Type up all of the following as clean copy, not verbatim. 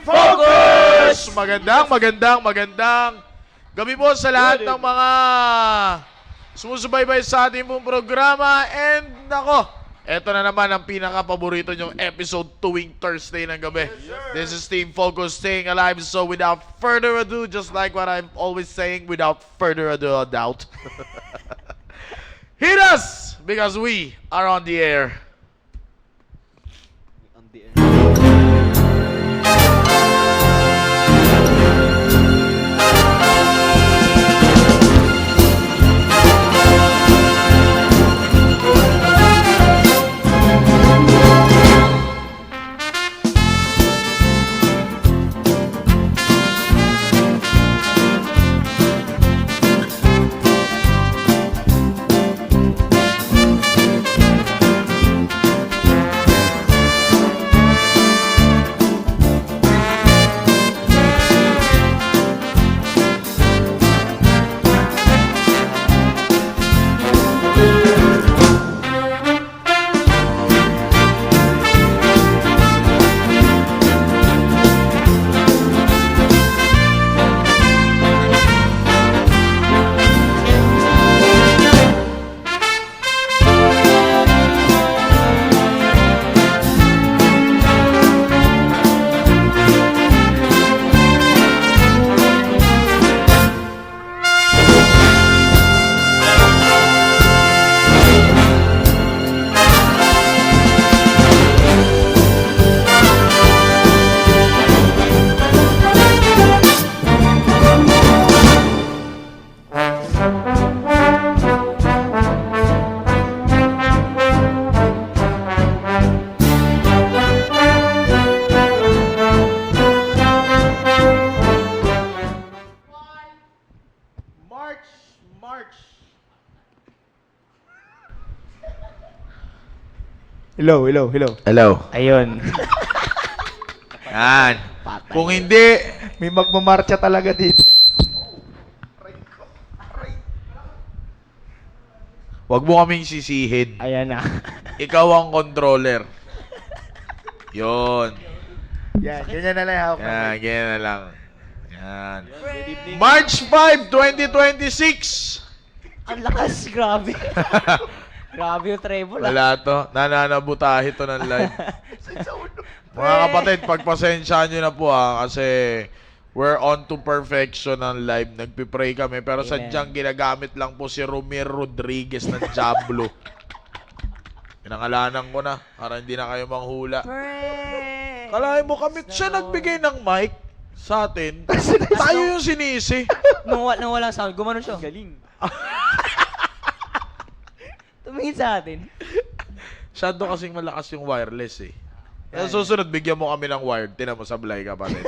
Focus! Magandang gabi po sa lahat ng mga sumusubaybay sa ating pong programa. And nako, eto na naman ang pinaka-paborito nyong episode tuwing Thursday ng gabi. This is Team Focus staying alive. So without further ado, just like what I'm always saying, without further ado, a doubt. Hit us! Because we are on the air. March. Hello. Hello. Ayun. Yan. Kung hindi, May magmamarcha talaga dito. wag mo kaming sisihin. Ayan na. Ikaw ang controller. Yon. Yan na lang yung hawak Yan, namin. ganyan na lang. Yan. March 5, 2026. Ang lakas, grabe. Grabe yung treble. Wala to. Nananabutahe to ng live. Mga kapatid, pagpasensyahan nyo na po kasi we're on to perfection ng live. Nagpipray kami. Pero Amen. sadyang ginagamit lang po si Romir Rodriguez ng Diablo. Pinangalanan ko na para hindi na kayo manghula. Kalahin mo kami, siya nagbigay ng mic sa atin. Tayo yung sinisi. Nung walang sound, gumanon siya. Galing. Tumingin sa atin. Shadow kasing malakas yung wireless eh. Kaya susunod, bigyan mo kami ng wired. Tinan mo, sablay ka pa rin.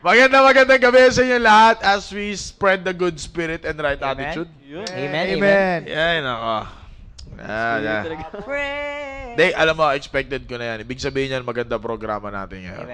Magandang gabi sa inyo lahat as we spread the good spirit and right Amen. attitude. Amen. Yan, ako. Day, alam mo, expected ko na yan. Ibig sabihin yan, maganda programa natin ngayon.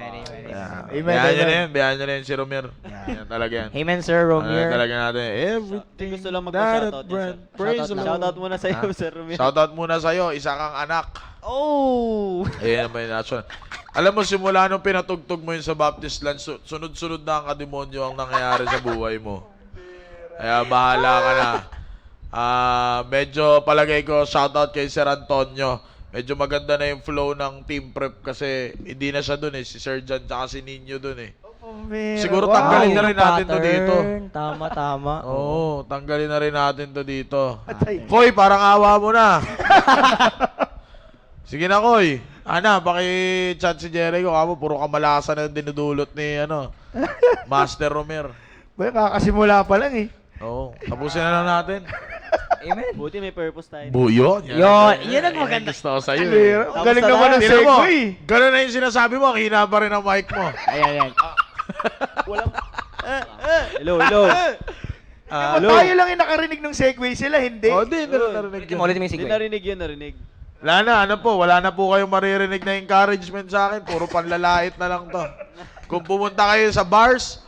Amen. Biyahan nyo na yan si Romir. Yan talaga yan. Amen, Sir Romir. Talaga natin. Everything Gusto lang that magpa-shoutout brand. yan, sir. Praise the Lord. Shoutout muna sa iyo, Sir Romir. Shoutout muna sa'yo. Isa kang anak. Oh! Ayan naman yung national. Alam mo, simula nung pinatugtog mo yun sa Baptist Land, sunod-sunod na ang kademonyo ang nangyayari sa buhay mo. Kaya bahala ka na. Medyo palagay ko, shoutout kay Sir Antonio. Medyo maganda na yung flow ng team prep kasi hindi na siya dun eh. Si Sir John tsaka si Nino dun eh. Siguro tanggalin na rin natin to dito. Tama. Oo, tanggalin na rin natin to dito. Koy, parang awa mo na. Sige na, Koy. Ana, paki-chat si Jericho. Kamo, puro kamalasan na dinudulot ni Master Romir. Boy, kakasimula pa lang eh. Oo, tapusin na lang natin. Amen. Buti may purpose tayo. Yun Yan ang maganda. Gusto ko sa'yo. Ang galing Tapos naman ng Tingnan mo, segue. ganun na yung sinasabi mo, ang hina pa rin ang mic mo. Ayan. Walang... Hello. Hello. Tayo lang yung nakarinig ng segue, sila hindi. Di, narinig yun. Ulit mo yung Hindi segue. narinig. Wala na po kayong maririnig na encouragement sa akin. Puro panlalait na lang to. Kung pumunta kayo sa bars,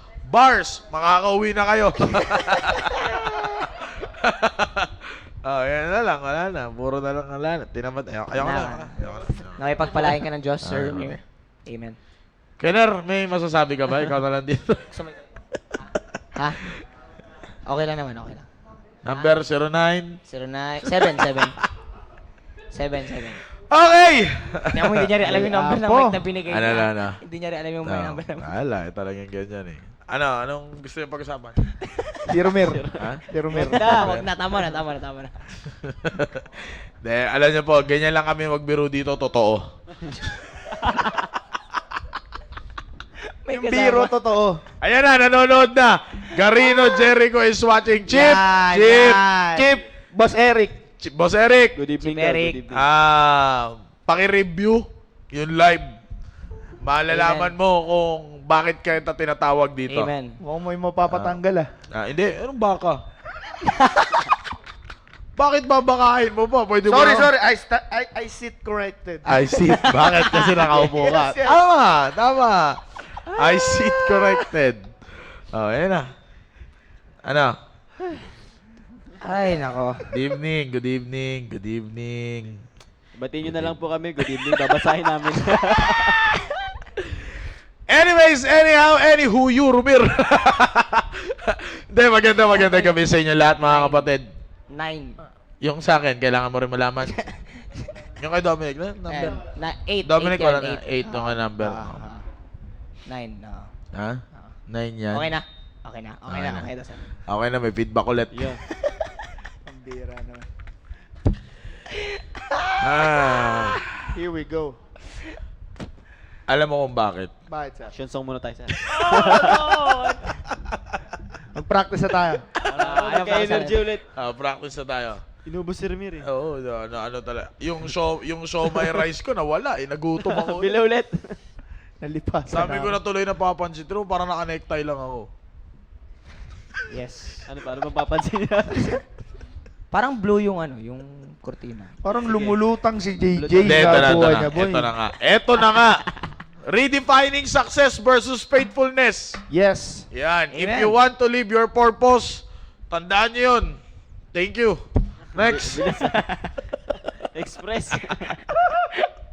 makakauwi na kayo. Yan na lang, wala na. Puro na lang, wala na. Ayoko na. Nakipagpalain ka ng Diyos, Sir Romir. Amen. Kenner, may masasabi ka ba? Ikaw na lang dito. Ha? Okay lang naman, okay lang. Number 09. 09, 7. Okay! Kaya mo hindi niya rin alam yung number ng Apo. mic na binigay Ano, niya. ano? Hindi niya rin alam yung number ng mic. Wala, talagang ganyan eh. Anong gusto niyo pag-usapan? Si Romero. Ha? Si Romero. Wag na, tama na. De, alam niyo po, ganyan lang kami magbiro dito, totoo. May Yung biro, totoo. Ayan na, nanonood na. Garino Jericho is watching. Chip! Yan, Chip! yan. Chip! Boss Eric. Chip! Boss Eric! Good evening, Si Eric. Good evening. Paki-review yung live. Malalaman mo kung bakit kayo tinatawag dito. Amen. Mukhang may mapapatanggal Hindi, anong baka? Bakit babakain mo pa? Pwede mo Sorry. I sit corrected. I sit. Bakit? Kasi nakaupo ka. Yes. Tama. I sit corrected. Oh, ayan na. Ano? Ay, nako. Good evening. Batiin nyo na lang po kami. Good evening. Babasahin namin. Anyways, anywho, you, Rumir. Hindi, maganda gabi sa inyo lahat, mga kapatid. 9. Yung sa akin, kailangan mo rin malaman. Yung kay Dominic, number. 8. Dominic, wala na. 8 yung number. 9. Ha? 9 yan. Okay na. Okay na. Sir. Okay na, may feedback ulit. Yeah. Ang bira naman. Here we go. Alam mo kung bakit? Bakit, sir? Action song muna tayo, sir. Mag-practice na tayo. Ano pa, Nagka-energy ulit. Practice na tayo. Inubos si Ramir eh. Oo, ano talaga. Yung show my rice ko nawala eh. Nagutom ako. Bila ulit. Nalipas. Sabi ko na tuloy na papansin. Pero parang naka-necktie lang ako. Yes. Ano, paano mapapansin niya? Parang blue yung yung kurtina. Parang lumulutang si JJ Hindi, ito sa na, buhay niya, boy. Ito na nga. Redefining success versus faithfulness. Yes. Yan. If Amen. you want to live your purpose, tandaan nyo yun. Thank you. Next. Express.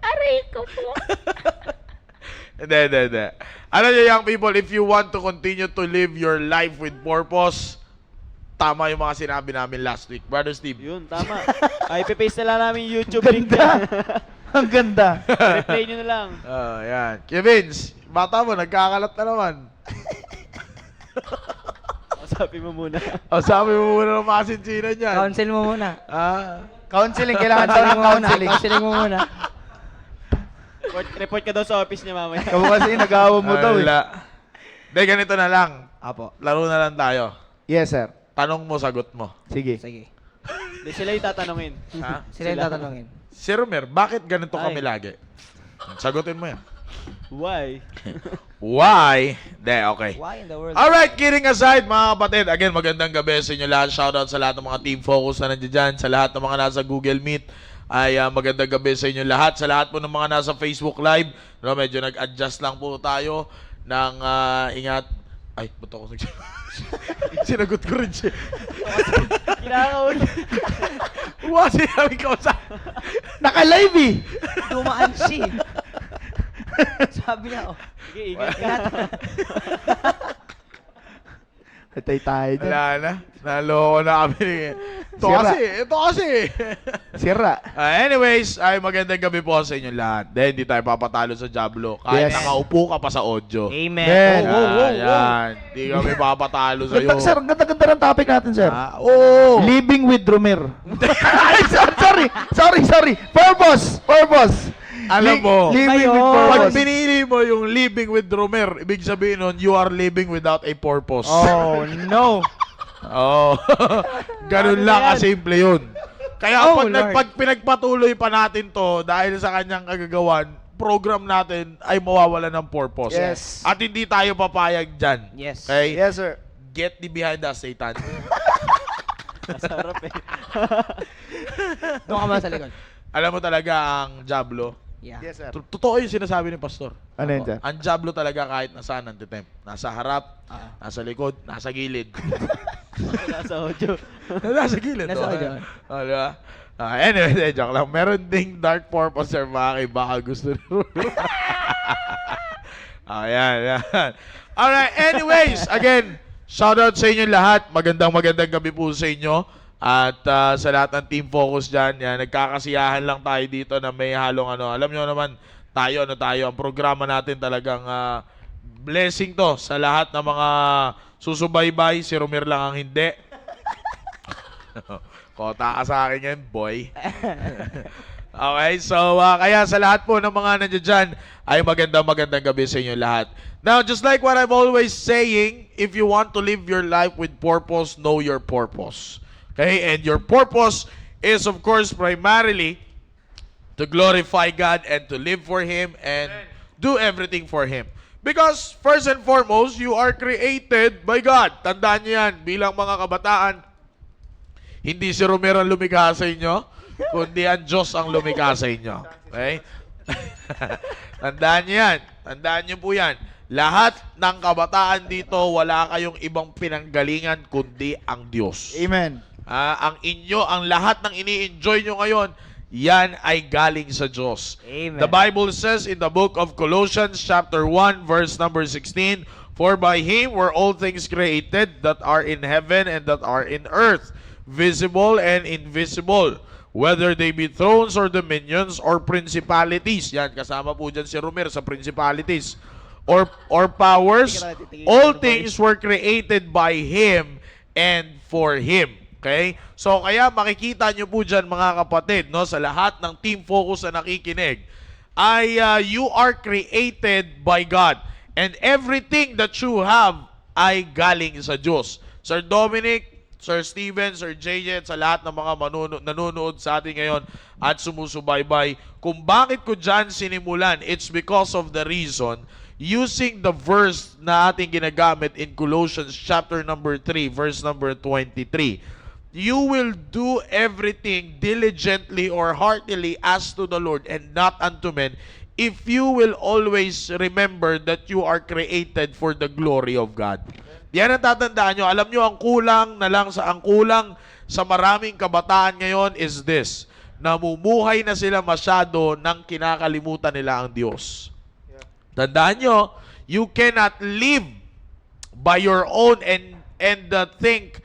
Aray ko po. Hindi. Ano nyo, young people, if you want to continue to live your life with purpose, tama yung mga sinabi namin last week. Brother Steve. Yun, tama. Ay, ipipaste na lang namin yung YouTube link Ganda. na. Ang ganda. Replay nyo na lang. Yan. Kevins, bata mo, nagkakalat na naman. Sabi mo muna. Sabi mo muna ng mga sinsinan yan. Counsel mo muna. Counseling. Kailangan daw ng counseling. Counseling mo muna. Report ka daw sa office niya mamaya. Kamu kasi nag-aawa mo daw eh. Hindi, ganito na lang. Apo. Laro na lang tayo. Yes, sir. Tanong mo, sagot mo. Sige. Sige. Hindi sila yung tatanungin. Ha? Sila yung tatanungin. Si Romer, bakit ganito Ay. kami lagi? Sagutin mo yan. Why? Why? Hindi, okay. Why in the world? Alright, kidding aside mga kapatid. Again, magandang gabi sa inyo lahat. Shoutout sa lahat ng mga Team Focus na nandiyan dyan. Sa lahat ng mga nasa Google Meet. Ay magandang gabi sa inyo lahat. Sa lahat po ng mga nasa Facebook Live. No, medyo nag-adjust lang po tayo ng ingat. Ay, ba't ako sinagot ko rin siya. Kinakaon. Wasi namin kausap. Naka-live eh. Dumaan siya. Sabi niya, Sige, ingat ka. Hatay tayo dyan. Wala na. Naloko na kami. Sira. Ito kasi. Sira. Anyways, ay magandang gabi po sa inyo lahat. Dahil hindi tayo papatalo sa Diablo. Kahit Yes. nakaupo ka pa sa audio. Amen. Amen. Yan. Hindi kami papatalo sa'yo. Ganda, sir. Ang ganda-ganda ng topic natin, sir. Oo. Living with Romer. Ay, sorry. Purpose. Alam mo, Living with pag purpose. pinili mo yung living with Romer, ibig sabihin nun, you are living without a purpose. Oh, no. Oh. Ganun lang kasimple yun. Kaya Oh, pag, Lord. pag pinagpatuloy pa natin to dahil sa kanyang kagagawan, program natin ay mawawala ng purpose. Yes. At hindi tayo papayag dyan. Yes. Okay? Yes, sir. Get thee behind us, Satan. Masarap eh. Doon ka man sa likod. Alam mo talaga ang Diablo. Yeah. Yes, sir. Totoo yung sinasabi ni Pastor. Ano yun, sir? Ang Diablo talaga kahit nasaan antitempt. Nasa harap, nasa likod, nasa gilid. Nasa audio. Nasa gilid. Nasa oh. audio. Diba? Anyway, joke lang. Meron ding dark purpose, sir, Maki. Baka gusto ni Rulo. Ayan, yan. Alright, anyways, again, shoutout sa inyo lahat. Magandang gabi po sa inyo. At sa lahat ng Team Focus dyan, yan, nagkakasiyahan lang tayo dito na may halong ano. Alam nyo naman, tayo, ang programa natin talagang blessing to sa lahat ng mga susubaybay. Si Romir lang ang hindi. Kota ka sa akin yan, boy. Okay, so kaya sa lahat po ng mga nandiyan dyan, ay magandang gabi sa inyo lahat. Now, just like what I'm always saying, if you want to live your life with purpose, know your purpose. Okay, and your purpose is of course primarily to glorify God and to live for Him and do everything for Him. Because first and foremost, you are created by God. Tandaan niyo yan, bilang mga kabataan, hindi si Romero ang lumikha sa inyo, kundi ang Diyos ang lumikha sa inyo. Okay? Tandaan niyo yan. Tandaan niyo po yan. Lahat ng kabataan dito, wala kayong ibang pinanggalingan kundi ang Diyos. Amen. Ang lahat ng ini-enjoy nyo ngayon, yan ay galing sa Diyos. Amen. The Bible says in the book of Colossians chapter 1 verse number 16, "For by Him were all things created that are in heaven and that are in earth, visible and invisible, whether they be thrones or dominions or principalities." Yan, kasama po dyan si Romer sa principalities. Or powers, all things were created by Him and for Him. Okay? So, kaya makikita nyo po dyan mga kapatid, no, sa lahat ng Team Focus na nakikinig, ay you are created by God. And everything that you have ay galing sa Diyos. Sir Dominic, Sir Steven, Sir JJ, at sa lahat ng mga nanonood sa atin ngayon at sumusubaybay, kung bakit ko dyan sinimulan, it's because of the reason using the verse na ating ginagamit in Colossians chapter number 3, verse number 23. You will do everything diligently or heartily as to the Lord and not unto men, if you will always remember that you are created for the glory of God. Yan ang tatandaan nyo. Alam nyo, ang kulang sa maraming kabataan ngayon is this: namumuhay na sila masyado nang kinakalimutan nila ang Diyos. Tandaan nyo, you cannot live by your own and think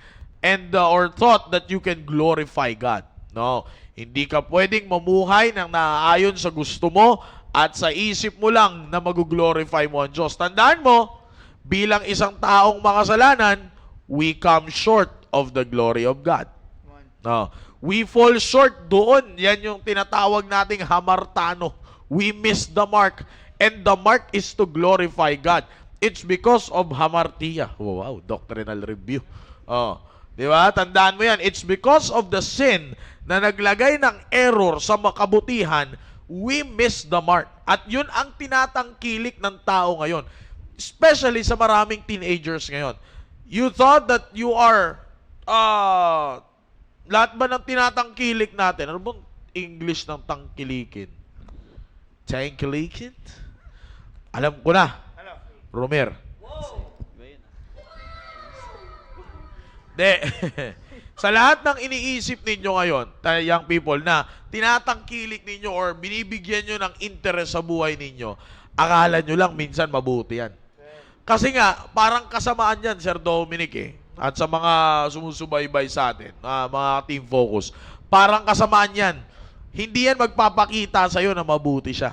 or thought that you can glorify God. No, hindi ka pwedeng mamuhay nang naaayon sa gusto mo at sa isip mo lang na mag-glorify mo ang Diyos. Tandaan mo, bilang isang taong makasalanan, we come short of the glory of God. No, we fall short doon. Yan yung tinatawag nating hamartano. We miss the mark. And the mark is to glorify God. It's because of hamartia. Wow, doctrinal review. Di ba? Tandaan mo yan. It's because of the sin na naglagay ng error sa makabutihan, we miss the mark. At yun ang tinatangkilik ng tao ngayon. Especially sa maraming teenagers ngayon. You thought that you are, lahat ba ng tinatangkilik natin? Ano bang English ng tangkilikin? Tangkilikin? Alam ko na. Romer. De, sa lahat ng iniisip ninyo ngayon, young people, na tinatangkilik ninyo or binibigyan nyo ng interest sa buhay ninyo, akala nyo lang minsan mabuti yan. Kasi nga, parang kasamaan yan, Sir Dominic at sa mga sumusubaybay sa atin, mga Team Focus, parang kasamaan yan. Hindi yan magpapakita sa'yo na mabuti siya.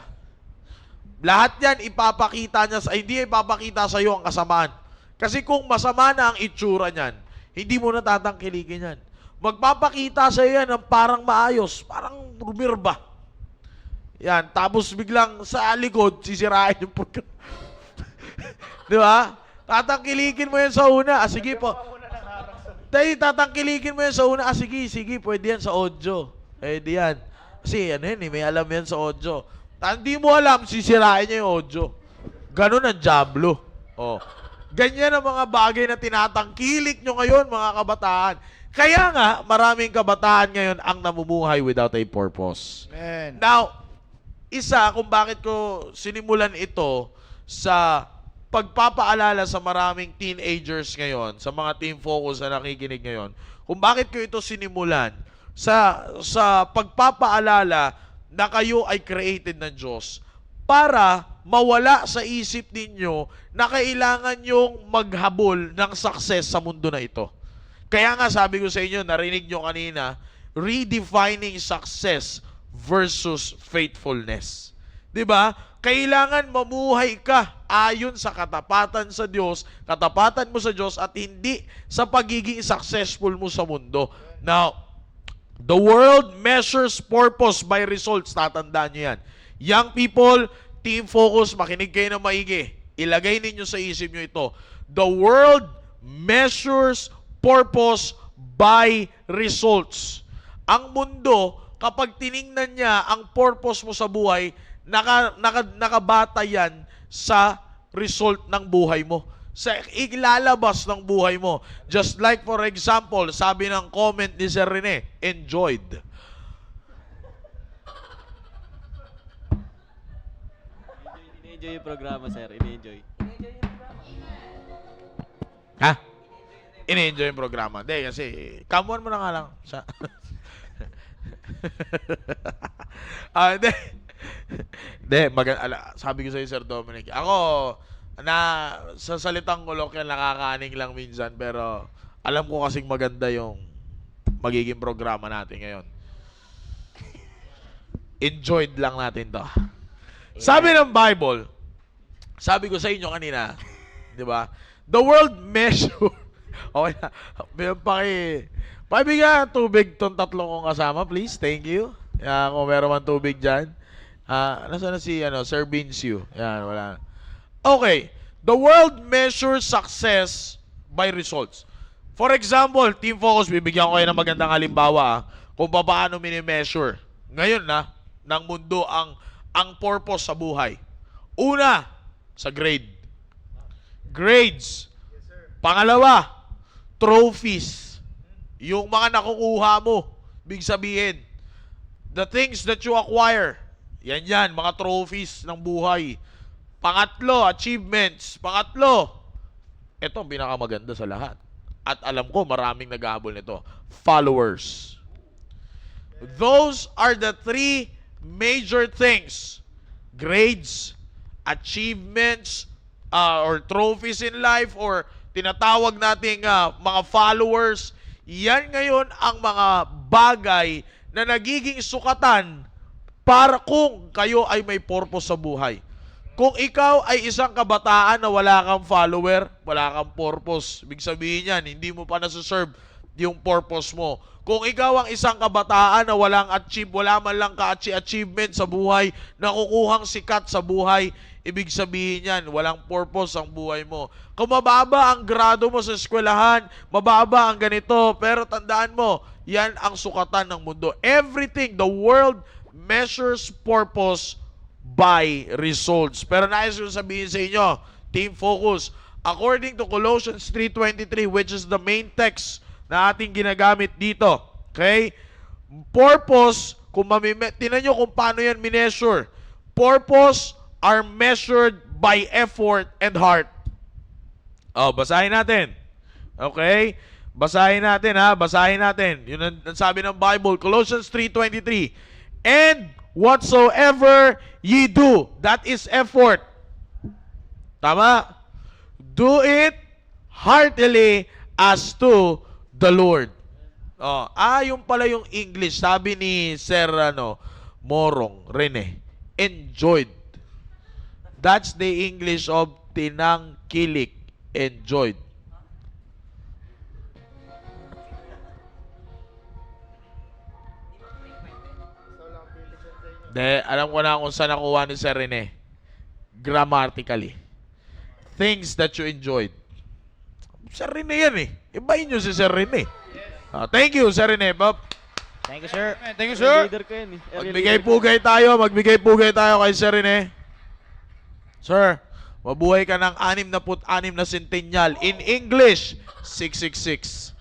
Lahat yan ipapakita niya hindi ipapakita sa iyo ang kasamaan. Kasi kung masama na ang itsura niyan, hindi mo na tatangkilikin yan. Magpapakita sa iyo yan ng parang maayos, parang rumirba. Yan, tapos biglang sa likod, sisirain yung program. Di ba? Tatangkilikin mo yan sa una. Sige po. Tatangkilikin mo yan sa una. Sige, pwede yan sa audio. Pwede yan. Kasi ano yan, may alam yan sa audio. Hindi mo alam, sisirain niya yung audio. Ganun ang Diablo. Ganyan ang mga bagay na tinatangkilik nyo ngayon, mga kabataan. Kaya nga, maraming kabataan ngayon ang namumuhay without a purpose. Amen. Now, isa kung bakit ko sinimulan ito sa pagpapaalala sa maraming teenagers ngayon, sa mga Team Focus na nakikinig ngayon, kung bakit ko ito sinimulan sa pagpapaalala na kayo ay created ng Diyos para mawala sa isip ninyo na kailangan yung maghabol ng success sa mundo na ito. Kaya nga sabi ko sa inyo, narinig nyo kanina, redefining success versus faithfulness. 'Di ba? Kailangan mamuhay ka ayon sa katapatan sa Diyos, katapatan mo sa Diyos at hindi sa pagiging successful mo sa mundo. Now, the world measures purpose by results. Tatandaan nyo yan. Young people, team focus, makinig kayo na maigi. Ilagay ninyo sa isip nyo ito. The world measures purpose by results. Ang mundo, kapag tiningnan niya ang purpose mo sa buhay, nakabata yan sa result ng buhay mo. Sa ilalabas ng buhay mo. Just like for example, sabi ng comment ni Sir Rene, enjoyed. Ini-enjoy yung programa, sir. Ini-enjoy. Ha? Ini-enjoy yung programa. Hindi, kasi, come on mo na nga lang. Hindi. Hindi, sabi ko sa'yo, Sir Dominic, ako, sa salitang kolokyan, nakakaaning lang minsan, pero alam ko kasing maganda yung magiging programa natin ngayon. Enjoyed lang natin to. Sabi ng Bible, sabi ko sa inyo kanina, di ba? The world measure. Okay na. Pakibigyan tubig tong tatlong kong kasama, please. Thank you. Yan, kung meron man tubig dyan. Nasaan na si Sir Binsiu? Yan, wala. Okay. The world measures success by results. For example, Team Focus, bibigyan ko kayo ng magandang halimbawa kung paano mini-measure. Ngayon ng mundo ang purpose sa buhay. Una, sa grade. Grades. Pangalawa, trophies. Yung mga nakukuha mo, big sabihin, the things that you acquire, yan, mga trophies ng buhay. Pangatlo, achievements. Pangatlo, ito ang pinakamaganda sa lahat. At alam ko, maraming naghahabol nito. Followers. Those are the three major things. Grades, achievements, or trophies in life, or tinatawag nating mga followers. Yan ngayon ang mga bagay na nagiging sukatan para kung kayo ay may purpose sa buhay. Kung ikaw ay isang kabataan na wala kang follower, wala kang purpose, ibig sabihin yan, hindi mo pa nasa-serve yung purpose mo. Kung ikaw ang isang kabataan na wala man lang ka-achievement sa buhay, nakukuhang sikat sa buhay, ibig sabihin yan, walang purpose ang buhay mo. Kung mababa ang grado mo sa eskwelahan, mababa ang ganito, pero tandaan mo, yan ang sukatan ng mundo. Everything, the world measures purpose by results. Pero nais ko sabihin sa inyo, Team Focus, according to Colossians 3:23, which is the main text na ating ginagamit dito, okay? Purpose, tinan nyo kung paano yan mineasure. Purpose are measured by effort and heart. Basahin natin. Okay? Basahin natin, ha? Basahin natin. Yun ang sabi ng Bible, Colossians 3:23. And whatsoever ye do, that is effort. Tama? Do it heartily as to the Lord. Yung pala yung English. Sabi ni Sir Morong Rene. Enjoyed. That's the English of tinangkilik. Enjoyed. Alam ko na kung saan nakuha ni Sir Rene. Grammatically. Things that you enjoyed. Sir Rene yan eh. Ibahin nyo si Sir Rene. Thank you, Sir Rene. Thank you, sir. Thank you, sir. Leader ko yan, eh. Magbigay-pugay tayo kay Sir Rene. Sir, mabuhay ka ng 66 na centennial. In English, 666.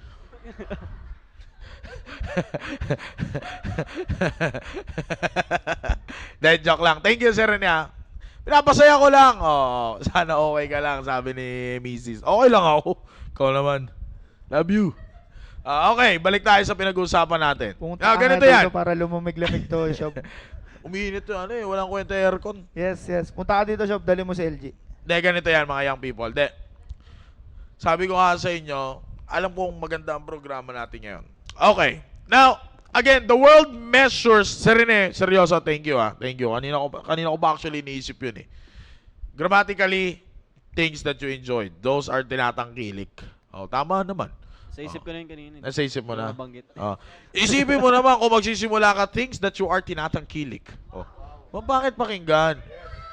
Dahil joke lang. Thank you, Sir Rene. Pinapasaya ko lang. Sana okay ka lang, sabi ni Mrs. Okay lang ako. Ikaw naman. Love you. Okay, balik tayo sa pinag-uusapan natin. Pumunta ka Ganito nga yan. dito para lumamig-lamig to. Umiinit yun, ano eh, walang kwenta aircon. Yes, yes. Punta ka dito, shop. Dali mo si LG. De, ganito yan mga young people. De, sabi ko nga sa inyo, alam kong maganda ang programa natin ngayon. Okay. Now, again, the world measures, Serene, seryoso, thank you Thank you. Kanina ko ba actually iniisip yun eh. Grammatically, things that you enjoyed. Those are tinatangkilik. Oh, tama naman. Sa isip ko na yun kanina. Nasa isip mo na. Nabanggit. Oh. Isipin mo naman kung magsisimula ka, things that you are tinatangkilik. Oh. Bakit pakinggan?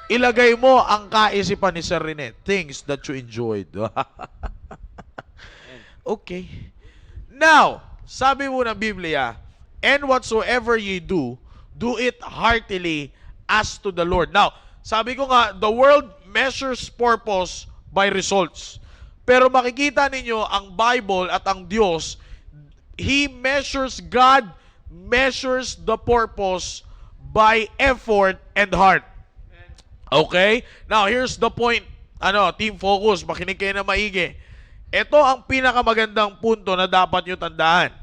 Ilagay mo ang kaisipan ni Sir Rene. Things that you enjoyed. Okay. Now, sabi mo ng Biblia, and whatsoever ye do, do it heartily as to the Lord. Now, sabi ko nga, the world measures purpose by results. Pero makikita ninyo, ang Bible at ang Diyos, God measures the purpose by effort and heart. Okay? Now, here's the point. Team focus, makinig kayo na maigi. Ito ang pinakamagandang punto na dapat nyo tandaan.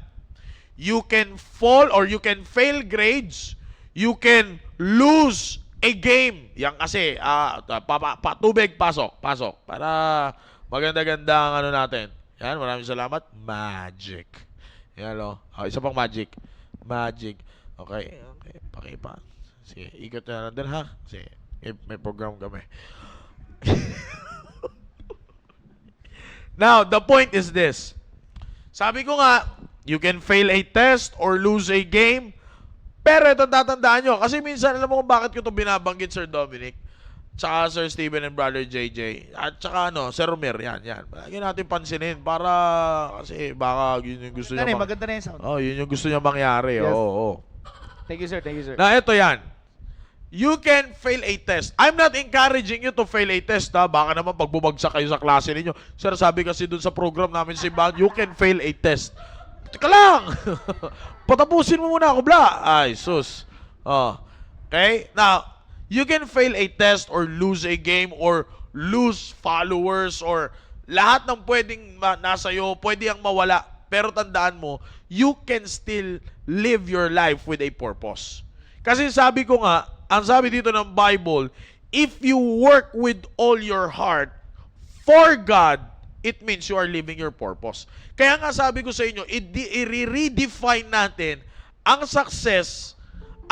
You can fall or you can fail grades. You can lose a game. Yan kasi, tubig, pasok. Para maganda-ganda ang natin. Yan, maraming salamat. Magic. Yan, isa pang magic. Magic. Okay. Pakipa. Sige, ikot na lang din ha. Sige, may program kami. Now, the point is this. Sabi ko nga, you can fail a test or lose a game. Pero ito tatandaan nyo. Kasi minsan, alam mo kung bakit ko ito binabanggit, Sir Dominic, tsaka Sir Steven and Brother JJ, at tsaka Sir Romir, yan. Lagi natin pansinin para, kasi baka yun yung gusto niya. Maganda na yung sound. Oh, yun yung gusto niya mangyari. Yes. Oo. Thank you, sir. Na, ito yan. You can fail a test. I'm not encouraging you to fail a test, ha? Baka naman pag bumagsak kayo sa klase ninyo. Sir, sabi kasi dun sa program namin si Bang, you can fail a test. Teka lang! Patapusin mo muna ako, bla! Ay, sus. Okay? Now, you can fail a test or lose a game or lose followers or lahat ng pwedeng nasa iyo, pwede ang mawala. Pero tandaan mo, you can still live your life with a purpose. Kasi sabi ko nga, ang sabi dito ng Bible, if you work with all your heart for God, it means you are living your purpose. Kaya nga sabi ko sa inyo, i-redefine natin ang success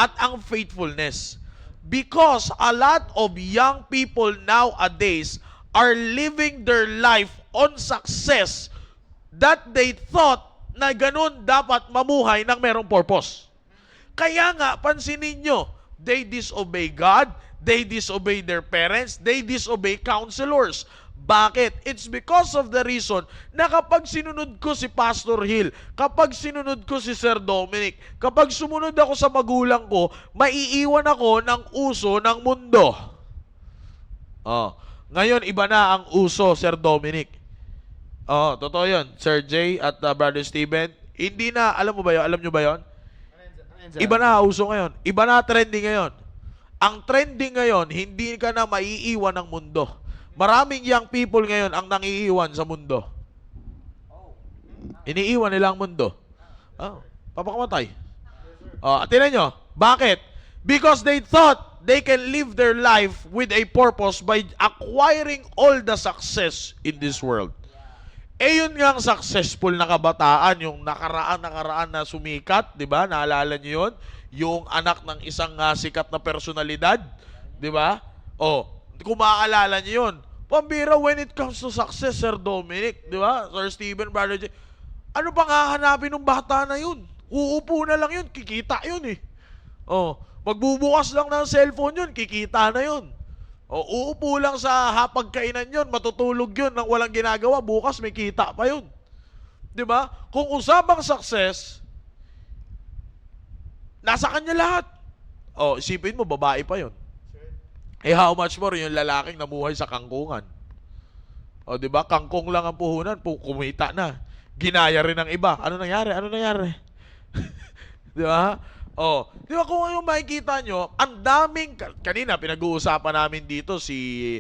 at ang faithfulness. Because a lot of young people nowadays are living their life on success that they thought na ganun dapat mamuhay ng merong purpose. Kaya nga, pansinin nyo, they disobey God, they disobey their parents, they disobey counselors. Bakit? It's because of the reason na kapag sinunod ko si Pastor Hill, kapag sinunod ko si Sir Dominic, kapag sumunod ako sa magulang ko, maiiwan ako ng uso ng mundo. Ngayon, iba na ang uso, Sir Dominic. Totoo yun. Sir Jay at Brother Steven, hindi na, alam mo ba yun? Alam nyo ba yun? Iba na uso ngayon. Iba na trending ngayon. Ang trending ngayon, hindi ka na maiiwan ng mundo. Maraming young people ngayon ang nangiiwan sa mundo. Iniiwan nila ang mundo. Papakamatay. Tingnan nyo. Bakit? Because they thought they can live their life with a purpose by acquiring all the success in this world. Yun nga ang successful na kabataan, yung nakaraan na sumikat, di ba? Naalala nyo yun? Yung anak ng isang sikat na personalidad, di ba? Kung maaalala nyo yun, pambira when it comes to success, Sir Dominic, di ba? Sir Steven, Brother J. Ano pang hahanapin ng bata na yun? Uupo na lang yun, kikita yun eh. Magbubukas lang ng cellphone yun, kikita na yun. Uupo lang sa hapagkainan yun, matutulog yun nang walang ginagawa, bukas may kita pa yun. Di ba? Kung usapang success, nasa kanya lahat. Isipin mo, babae pa yun. How much more yung lalaking namuhay sa kangkungan. Di ba? Kangkong lang ang puhunan, kumita na. Ginaya rin ng iba. Ano nangyari? Di ba? Di ba kung yung makikita nyo, ang daming, kanina pinag-uusapan namin dito si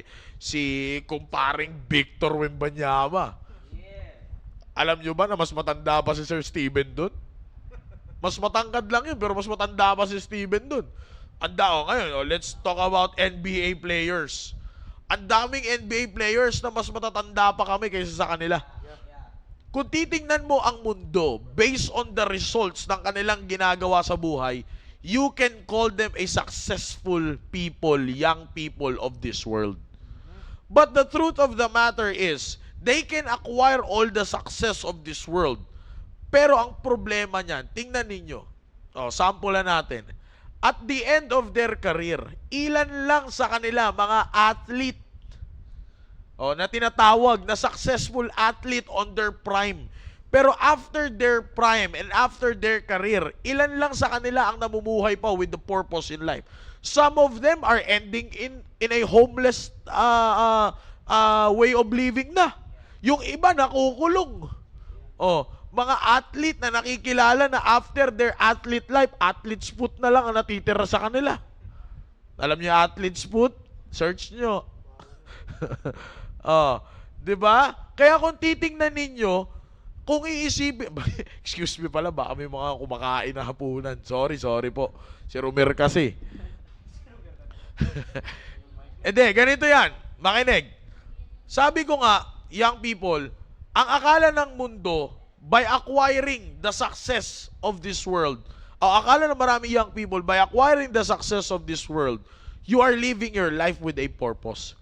kumparing Victor Wembanyama. Alam nyo ba na mas matanda pa si Sir Steven dun? Mas matangkad lang yun, pero mas matanda pa si Steven dun. Ngayon, let's talk about NBA players. Ang daming NBA players na mas matatanda pa kami kaysa sa kanila. Kung titingnan mo ang mundo based on the results ng kanilang ginagawa sa buhay, you can call them a successful people, young people of this world. But the truth of the matter is, they can acquire all the success of this world. Pero ang problema niyan, tingnan ninyo. Sample natin. At the end of their career, ilan lang sa kanila mga athlete na tinatawag na successful athlete on their prime. Pero after their prime and after their career, ilan lang sa kanila ang namumuhay pa with the purpose in life. Some of them are ending in a homeless way of living na. Yung iba nakukulong. Mga athlete na nakikilala na after their athlete life, athlete's foot na lang ang natitira sa kanila. Alam niyo athlete's foot? Search niyo. 'Di ba? Kaya kung titingnan ninyo, kung iisipin, excuse me pala, baka may mga kumakain na hapunan. Sorry po. Si Rumer kasi. Ganito yan. Makinig. Sabi ko nga, young people, ang akala ng mundo, by acquiring the success of this world, akala ng marami young people, by acquiring the success of this world, you are living your life with a purpose.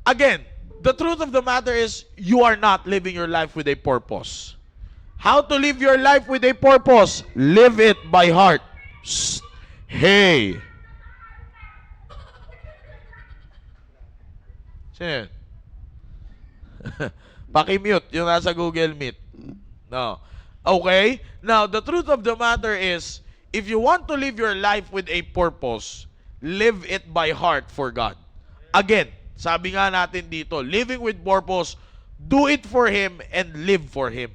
Again, the truth of the matter is, you are not living your life with a purpose. How to live your life with a purpose? Live it by heart. Shh. Hey. Sino yun? Paki-mute yung nasa Google Meet. No. Okay? Now, the truth of the matter is, if you want to live your life with a purpose, live it by heart for God. Again, sabi nga natin dito, living with purpose, do it for Him and live for Him.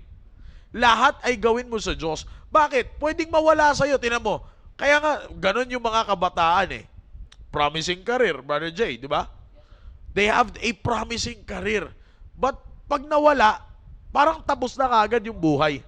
Lahat ay gawin mo sa Diyos. Bakit? Pwedeng mawala sa'yo. Tinan mo. Kaya nga, ganun yung mga kabataan eh. Promising career, Brother Jay, di ba? They have a promising career. But pag nawala, parang tapos na kagad yung buhay.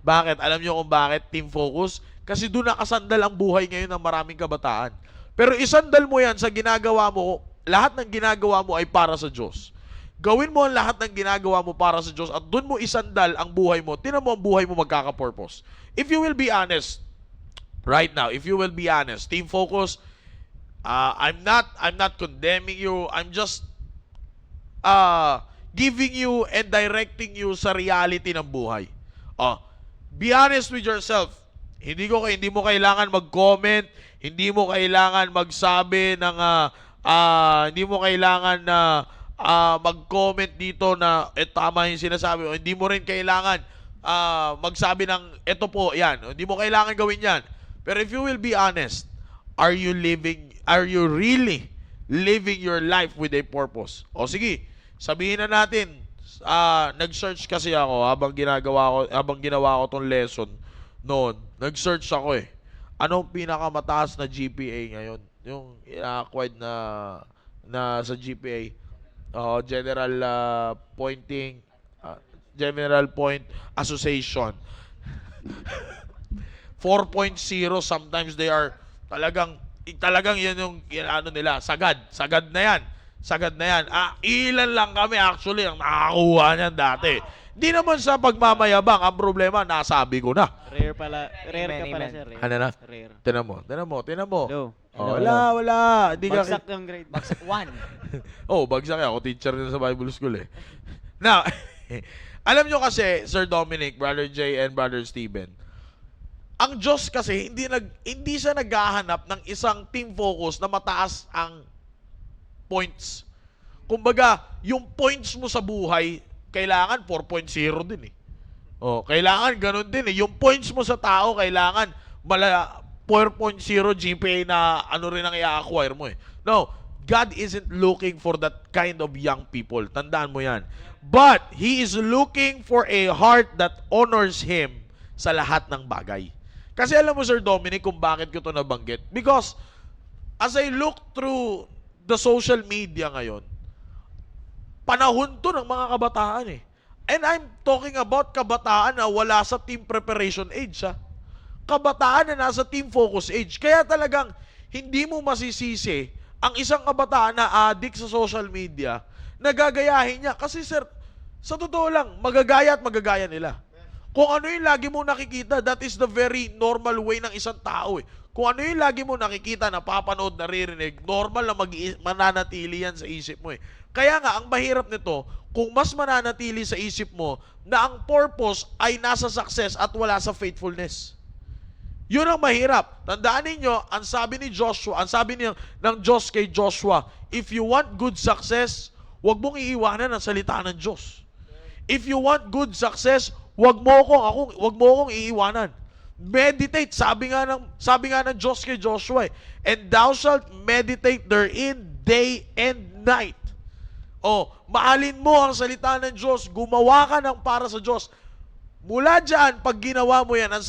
Bakit? Alam niyo kung bakit? Team focus. Kasi doon nakasandal ang buhay ngayon ng maraming kabataan. Pero isandal mo yan sa ginagawa mo, lahat ng ginagawa mo ay para sa Diyos. Gawin mo ang lahat ng ginagawa mo para sa Diyos at doon mo isandal ang buhay mo. Tingnan mo ang buhay mo magkaka-purpose. If you will be honest, right now, if you will be honest, team focus, I'm not condemning you. I'm just giving you and directing you sa reality ng buhay. Be honest with yourself. Hindi mo kailangan mag-comment, hindi mo kailangan magsabi ng hindi mo kailangan na mag-comment dito na tama yung sinasabi o hindi mo rin kailangan magsabi ng ito po, yan. Hindi mo kailangan gawin yan. Pero if you will be honest, are you really living your life with a purpose? O sige, sabihin na natin, nag-search kasi ako habang ginawa ko tong lesson noon. Nag-search ako eh. Anong pinakamataas na GPA ngayon? Yung acquired na sa GPA. General Point Association. 4.0, sometimes they are talagang yan ano nila, sagad na yan. Ilan lang kami actually ang nakakuha niyan dati. Di naman sa pagmamayabang, ang problema nasabi ko na. Rare ka pala, sir. Rare. Ano na? Rare. Tinan mo. Hello. Wala. Di ka Bagsak yung grade. Bagsak 1. bagsak ako. Teacher din sa Bible School eh. Now, alam nyo kasi, Sir Dominic, Brother Jay, and Brother Steven, ang Diyos kasi, hindi siya naghahanap ng isang team focus na mataas ang points. Kumbaga, yung points mo sa buhay, kailangan 4.0 din eh. Kailangan ganun din eh. Yung points mo sa tao, kailangan 4.0 GPA na ano rin ang i-acquire mo eh. No, God isn't looking for that kind of young people. Tandaan mo yan. But He is looking for a heart that honors Him sa lahat ng bagay. Kasi alam mo, Sir Dominic, kung bakit ko ito nabanggit? Because as I look through the social media ngayon, panahon to ng mga kabataan eh. And I'm talking about kabataan na wala sa team preparation age. Kabataan na nasa team focus age. Kaya talagang hindi mo masisisi ang isang kabataan na addict sa social media na gagayahin niya. Kasi sir, sa totoo lang, magagaya at magagaya nila. Kung ano yung lagi mo nakikita, that is the very normal way ng isang tao eh. Kung ano yung lagi mo nakikita, napapanood, naririnig, normal na mananatili yan sa isip mo eh. Kaya nga, ang mahirap nito, kung mas mananatili sa isip mo na ang purpose ay nasa success at wala sa faithfulness. Yun ang mahirap. Tandaan ninyo, ang sabi ni Joshua, ang sabi ng Diyos kay Joshua, if you want good success, huwag mong iiwanan ang salita ng Diyos. If you want good success, huwag mo akong iiwanan. Meditate, sabi nga ng Diyos kay Joshua, and thou shalt meditate therein day and night. Mahalin mo ang salita ng Diyos, gumawa ka ng para sa Diyos. Mula dyan, pag ginawa mo yan, anong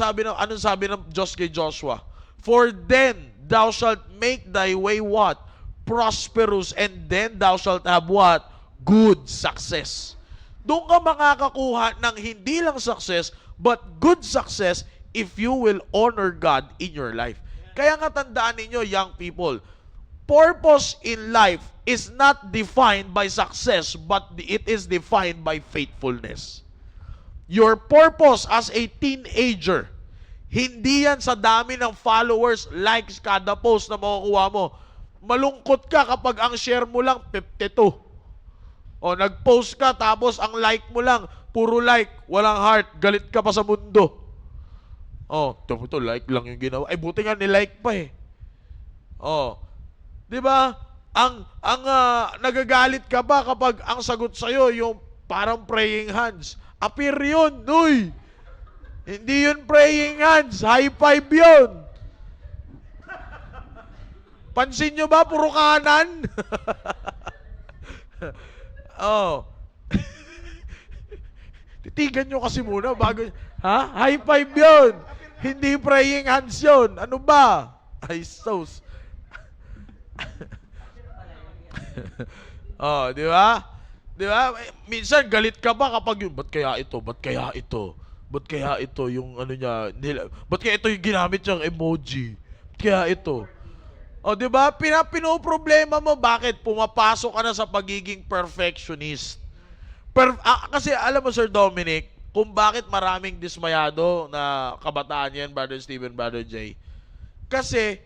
sabi ng Diyos kay Joshua? For then thou shalt make thy way what? Prosperous, and then thou shalt have what? Good success. Doon ka makakakuha ng hindi lang success, but good success if you will honor God in your life. Kaya nga tandaan ninyo, young people, purpose in life is not defined by success, but it is defined by faithfulness. Your purpose as a teenager, hindi yan sa dami ng followers, likes, kada post na makukuha mo. Malungkot ka kapag ang share mo lang 52. Nag-post ka tapos ang like mo lang, puro like, walang heart, galit ka pa sa mundo. Ito like lang yung ginawa. Buti nga ni-like pa eh. Di ba? Ang nagagalit ka ba kapag ang sagot sa'yo yung parang praying hands? Appear yun, uy! Hindi yun praying hands, high five yun. Pansin nyo ba, puro kanan? Titigan nyo kasi muna bago, high five yun. Hindi praying hands yun. Ano ba? Ay, sos. Di ba? Di ba? Minsan galit ka ba kapag yun, ba't kaya ito? Ba't kaya ito? Ba't kaya ito yung ano niya? Ba't kaya ito yung ginamit niyang emoji? Ba't kaya ito? Di ba? Pinoproblema mo, bakit? Pumapasok ka na sa pagiging perfectionist. Kasi alam mo, Sir Dominic, kung bakit maraming dismayado na kabataan yan, Brother Steven, Brother Jay. Kasi,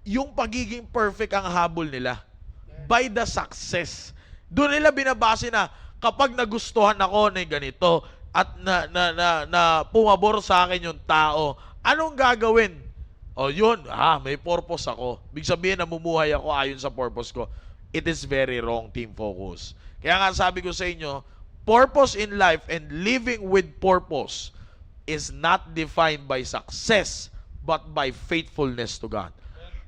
yung pagiging perfect ang habol nila. By the success. Doon nila binabase na, kapag nagustuhan ako na ganito, at na pumabor sa akin yung tao, anong gagawin? Yun, may purpose ako. Big sabihin, namumuhay ako ayon sa purpose ko. It is very wrong, team focus. Kaya nga sabi ko sa inyo, purpose in life and living with purpose is not defined by success, but by faithfulness to God.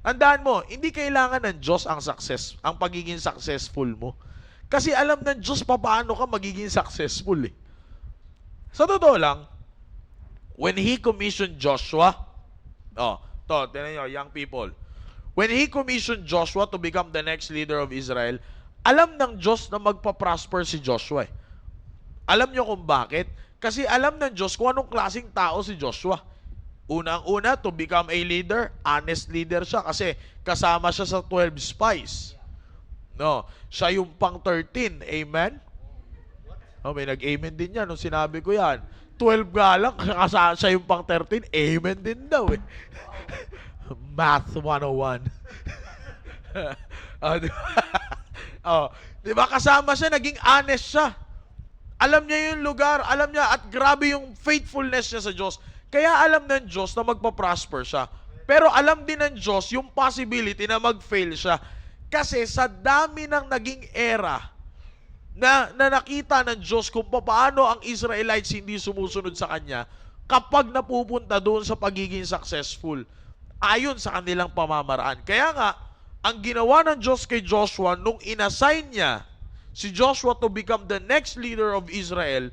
Tandaan mo, hindi kailangan ng Diyos ang pagiging successful mo. Kasi alam ng Diyos paano ka magiging successful eh. Sa totoo lang, when He commissioned Joshua, tinan nyo, young people, when He commissioned Joshua to become the next leader of Israel, alam ng Diyos na magpa-prosper si Joshua eh. Alam nyo kung bakit? Kasi alam ng Diyos kung anong klaseng tao si Joshua. Unang-una, to become a leader, honest leader siya kasi kasama siya sa 12 spies. Siya yung pang 13. Amen? May nag-amen din yan nung sinabi ko yan. 12 nga lang, siya yung pang 13. Amen din daw eh. Math 101. Diba kasama siya, naging honest siya. Alam niya yung lugar, alam niya, at grabe yung faithfulness niya sa Diyos. Kaya alam ng Diyos na magpa-prosper siya. Pero alam din ng Diyos yung possibility na mag-fail siya. Kasi sa dami ng naging era na nakita ng Diyos kung paano ang Israelites hindi sumusunod sa Kanya kapag napupunta doon sa pagiging successful ayon sa kanilang pamamaraan. Kaya nga, ang ginawa ng Diyos kay Joshua nung inassign niya si Joshua to become the next leader of Israel,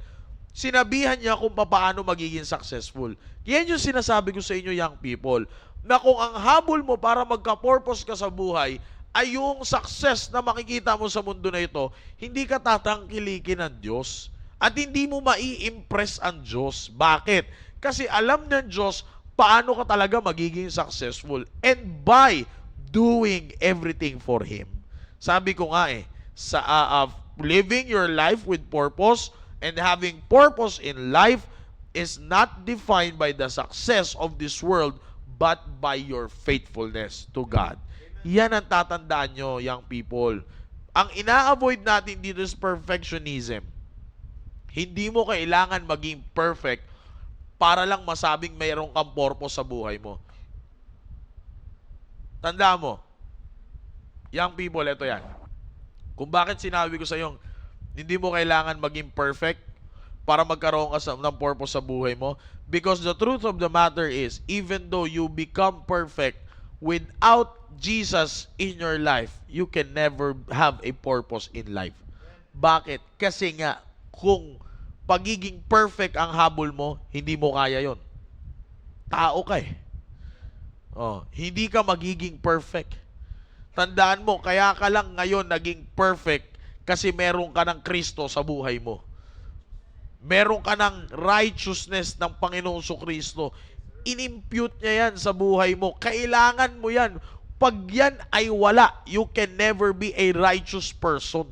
sinabihan niya kung paano magiging successful. Yan yung sinasabi ko sa inyo, young people, na kung ang habol mo para magka-purpose ka sa buhay ay yung success na makikita mo sa mundo na ito, hindi ka tatangkilikin ng Diyos at hindi mo mai-impress ang Diyos. Bakit? Kasi alam ng Diyos paano ka talaga magiging successful. And by doing everything for Him. Sabi ko nga living your life with purpose and having purpose in life is not defined by the success of this world but by your faithfulness to God. Yan ang tatandaan nyo, young people. Ang ina-avoid natin dito is perfectionism. Hindi mo kailangan maging perfect para lang masabing mayroon kang purpose sa buhay mo. Tanda mo, young people, ito yan. Kung bakit sinabi ko sa iyo, hindi mo kailangan maging perfect para magkaroon ka ng purpose sa buhay mo. Because the truth of the matter is, even though you become perfect, without Jesus in your life, you can never have a purpose in life. Bakit? Kasi nga, kung pagiging perfect ang habol mo, hindi mo kaya yon. Tao ka eh. Hindi ka magiging perfect. Tandaan mo, kaya ka lang ngayon naging perfect kasi meron ka ng Kristo sa buhay mo. Meron ka ng righteousness ng Panginoong Kristo. In-impute niya yan sa buhay mo. Kailangan mo yan. Pag yan ay wala, you can never be a righteous person.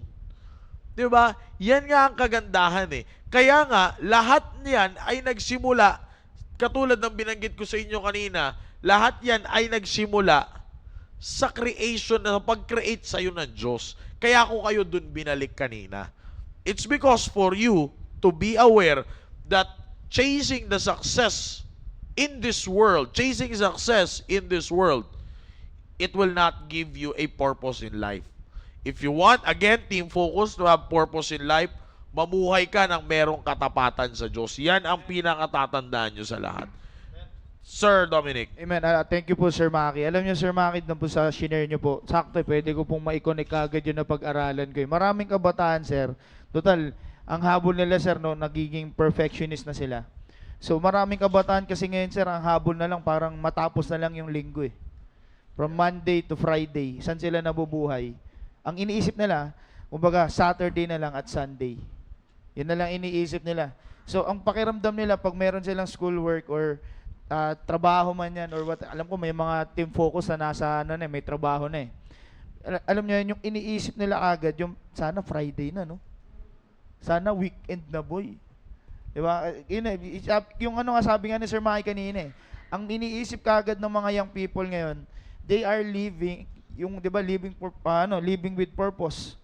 Diba? Yan nga ang kagandahan eh. Kaya nga, lahat niyan ay nagsimula, katulad ng binanggit ko sa inyo kanina, lahat yan ay nagsimula sa creation, na pag-create sa'yo ng Diyos. Kaya ako kayo dun binalik kanina. It's because for you to be aware that chasing the success in this world, it will not give you a purpose in life. If you want, again, team focus, to have purpose in life, mamuhay ka ng merong katapatan sa Diyos. Yan ang pinakatatandaan nyo sa lahat. Sir Dominic. Amen. Thank you po, Sir Maki. Alam niyo, Sir Maki, doon po sa shinare niyo po, sakto, pwede ko pong ma-connect agad yun na pag-aralan ko. Maraming kabataan, Sir. Total, ang habol nila, Sir, no, nagiging perfectionist na sila. So, maraming kabataan kasi ngayon, Sir, ang habol na lang parang matapos na lang yung linggo eh. From Monday to Friday, saan sila nabubuhay? Ang iniisip nila, kumbaga, Saturday na lang at Sunday. Yun na lang iniisip nila. So, ang pakiramdam nila, pag meron silang schoolwork or trabaho man yan, or what, alam ko may mga team focus na nasa, may trabaho na eh. Alam niyo, yung iniisip nila agad, yung sana Friday na, no? Sana weekend na, boy. Diba? Yung ano nga sabi nga ni Sir Mike kanina eh, ang iniisip kagad ng mga young people ngayon, they are living, yung, di ba, living with purpose.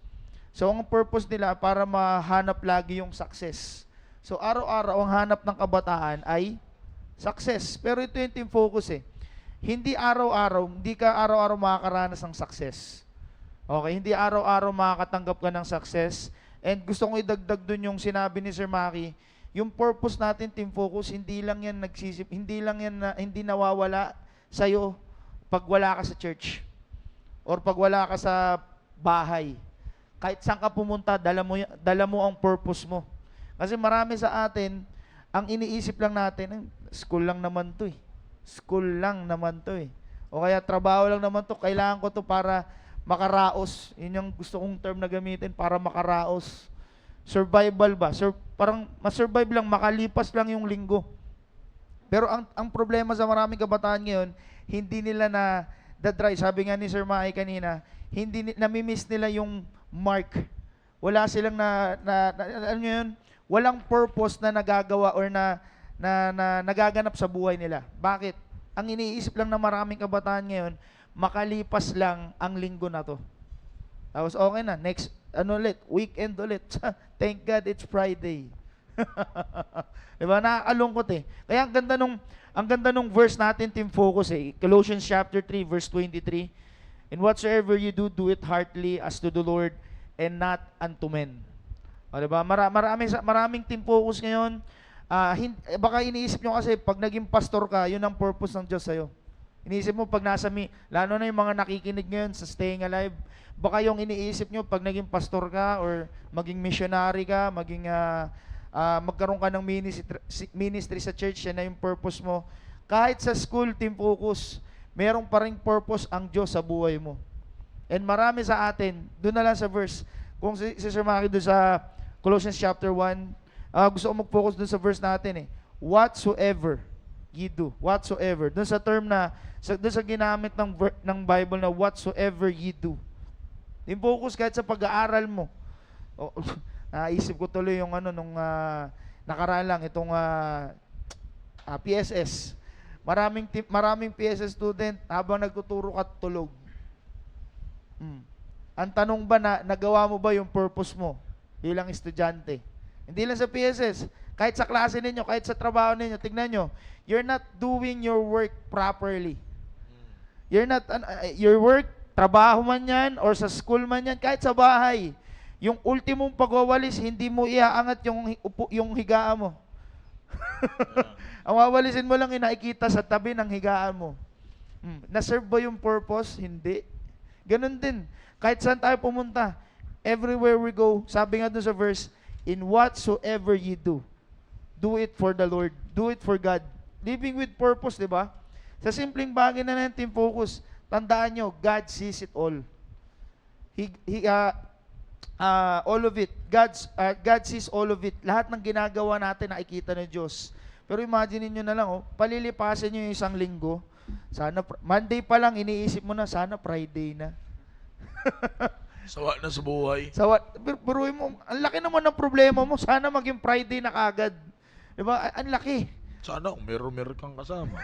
So, ang purpose nila para mahanap lagi yung success. So, araw-araw, ang hanap ng kabataan ay success. Pero ito yung team focus eh. Hindi ka araw-araw makakaranas ng success. Okay? Hindi araw-araw makakatanggap ka ng success. And gusto kong idagdag dun yung sinabi ni Sir Maki, yung purpose natin, team focus, hindi nawawala sa'yo pag wala ka sa church or pag wala ka sa bahay. Kahit saan ka pumunta, dala mo ang purpose mo. Kasi marami sa atin, ang iniisip lang natin, school lang naman to eh. O kaya trabaho lang naman to, kailangan ko to para makaraos. Yun yung gusto kong term na gamitin, para makaraos. Survival ba? Parang masurvive lang, makalipas lang yung linggo. Pero ang problema sa maraming kabataan ngayon, hindi nila na-drive. Sabi nga ni Sir Mai kanina, nami-miss nila yung mark. Wala silang alam nyo yun, walang purpose na nagagawa or na nagaganap sa buhay nila. Bakit? Ang iniisip lang ng maraming kabataan ngayon, makalipas lang ang linggo na to. Tapos okay na, next, weekend ulit. Thank God it's Friday. Diba? Nakakalungkot eh. Kaya ang ganda nung verse natin, team focus eh. Colossians chapter 3, verse 23. And whatsoever you do, do it heartily as to the Lord and not unto men. O, diba? Maraming team focus ngayon. Baka iniisip nyo kasi pag naging pastor ka, yun ang purpose ng Diyos sa'yo. Iniisip mo pag lalo na yung mga nakikinig ngayon sa Staying Alive, baka yung iniisip nyo pag naging pastor ka or maging missionary ka, magkaroon ka ng ministry sa church, yan na yung purpose mo. Kahit sa school, team focus, merong pa rin purpose ang Diyos sa buhay mo. And marami sa atin, doon na lang sa verse, kung si Sir Maki doon sa Colossians chapter 1, gusto ko mag-focus doon sa verse natin eh. Whatsoever ye do. Whatsoever. Doon sa term na, doon sa ginamit ng Bible na whatsoever ye do. Yung focus kahit sa pag-aaral mo. O, naisip ko tuloy yung ano, nung nakaraan lang, itong PSS. Maraming PSS student habang nagtuturo ka tulog. Ang tanong ba nagawa mo ba yung purpose mo bilang estudyante? Hindi lang sa PSS, kahit sa klase ninyo, kahit sa trabaho ninyo, tignan nyo, you're not doing your work properly. You're not, your work, trabaho man yan, or sa school man yan, kahit sa bahay, yung ultimong pagwawalis, hindi mo iaangat yung higaan mo. Ang wawalisin mo lang yung nakikita sa tabi ng higaan mo. Na-serve ba yung purpose? Hindi. Ganun din. Kahit saan tayo pumunta, everywhere we go, sabi nga dun sa verse, in whatsoever ye do it for the Lord. Do it for God. Living with purpose, di ba? Sa simpleng bagay na natin focus, tandaan nyo, God sees it all. All of it. God sees all of it. Lahat ng ginagawa natin nakikita ng Diyos. Pero imagine niyo na lang, palilipasin niyo yung isang linggo. Sana Monday pa lang iniisip mo na, sana Friday na. Sawa na sa buhay. Pero mo, ang laki naman ng problema mo, sana maging Friday na kagad. Di ba? Ang laki. Sana kung meron kang kasama.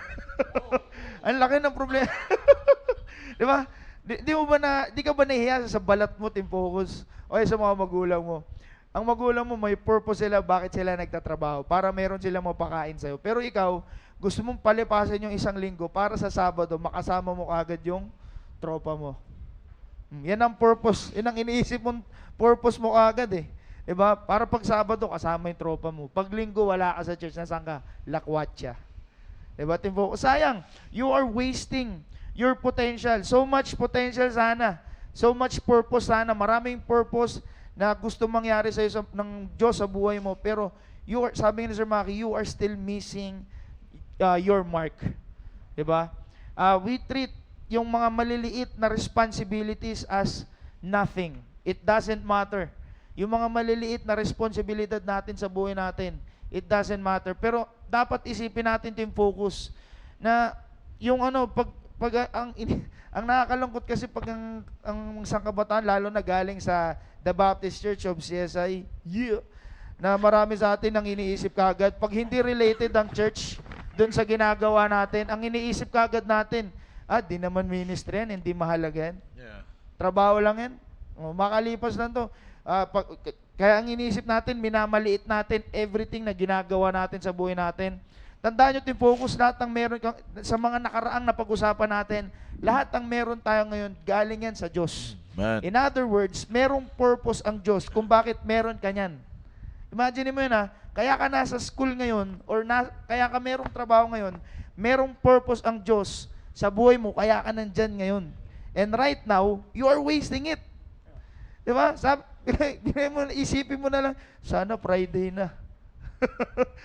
Ang laki ng problema. Di ba? Di ka ba nahihiya sa balat mo, team focus? O sa mga magulang mo? Ang magulang mo, may purpose sila, bakit sila nagtatrabaho? Para meron silang mapakain sa'yo. Pero ikaw, gusto mong palipasin yung isang linggo para sa Sabado, makasama mo kagad yung tropa mo. Yan ang purpose. Yan ang iniisip mong purpose mo kagad eh. Diba? Para pag Sabado, kasama yung tropa mo. Pag Linggo, wala ka sa church. Nasaan ka? Lakwatsa. Diba? Sayang. You are wasting your potential. So much potential sana. So much purpose sana. Maraming purpose na gusto mangyari sa'yo ng Diyos sa buhay mo. Pero, sabi ni Sir Maki, you are still missing your mark. Diba? We treat yung mga maliliit na responsibilities as nothing. It doesn't matter. Yung mga maliliit na responsibilidad natin sa buhay natin, it doesn't matter. Pero dapat isipin natin yung focus na yung ang nakakalungkot kasi pag ang isang kabataan, lalo na galing sa The Baptist Church of CSI, na marami sa atin ang iniisip kagad. Pag hindi related ang church dun sa ginagawa natin, ang iniisip kagad natin, di naman ministry yan, hindi mahalaga yan. Yeah. Trabaho lang yan. Makalipas lang to. Kaya ang iniisip natin, minamaliit natin everything na ginagawa natin sa buhay natin. Tandaan nyo, yung focus lahat ng meron sa mga nakaraang napag-usapan natin, lahat ng meron tayo ngayon, galing yan sa Diyos. Man. In other words, merong purpose ang Diyos kung bakit meron ka yan. Imagine mo yun kaya ka nasa school ngayon, kaya ka merong trabaho ngayon, merong purpose ang Diyos sa buhay mo, kaya ka nandyan ngayon. And right now, you are wasting it. Diba? Isipin mo na lang, sana Friday na.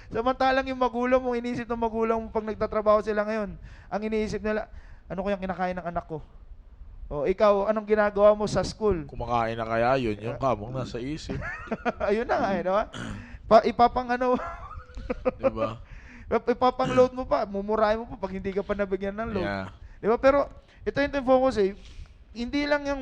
Samantalang yung magulang mo, iniisip ng magulang mo pag nagtatrabaho sila ngayon, ang iniisip nila, ano kayang kinakain ng anak ko? O ikaw, anong ginagawa mo sa school? Kumakain na kaya yun, yung kamong nasa isip. Ayun na nga, diba? Diba? Ipapang-load mo pa, mumurahin mo pa pag hindi ka pa nabigyan ng load. Yeah. Diba? Pero, ito yung focus hindi lang yung,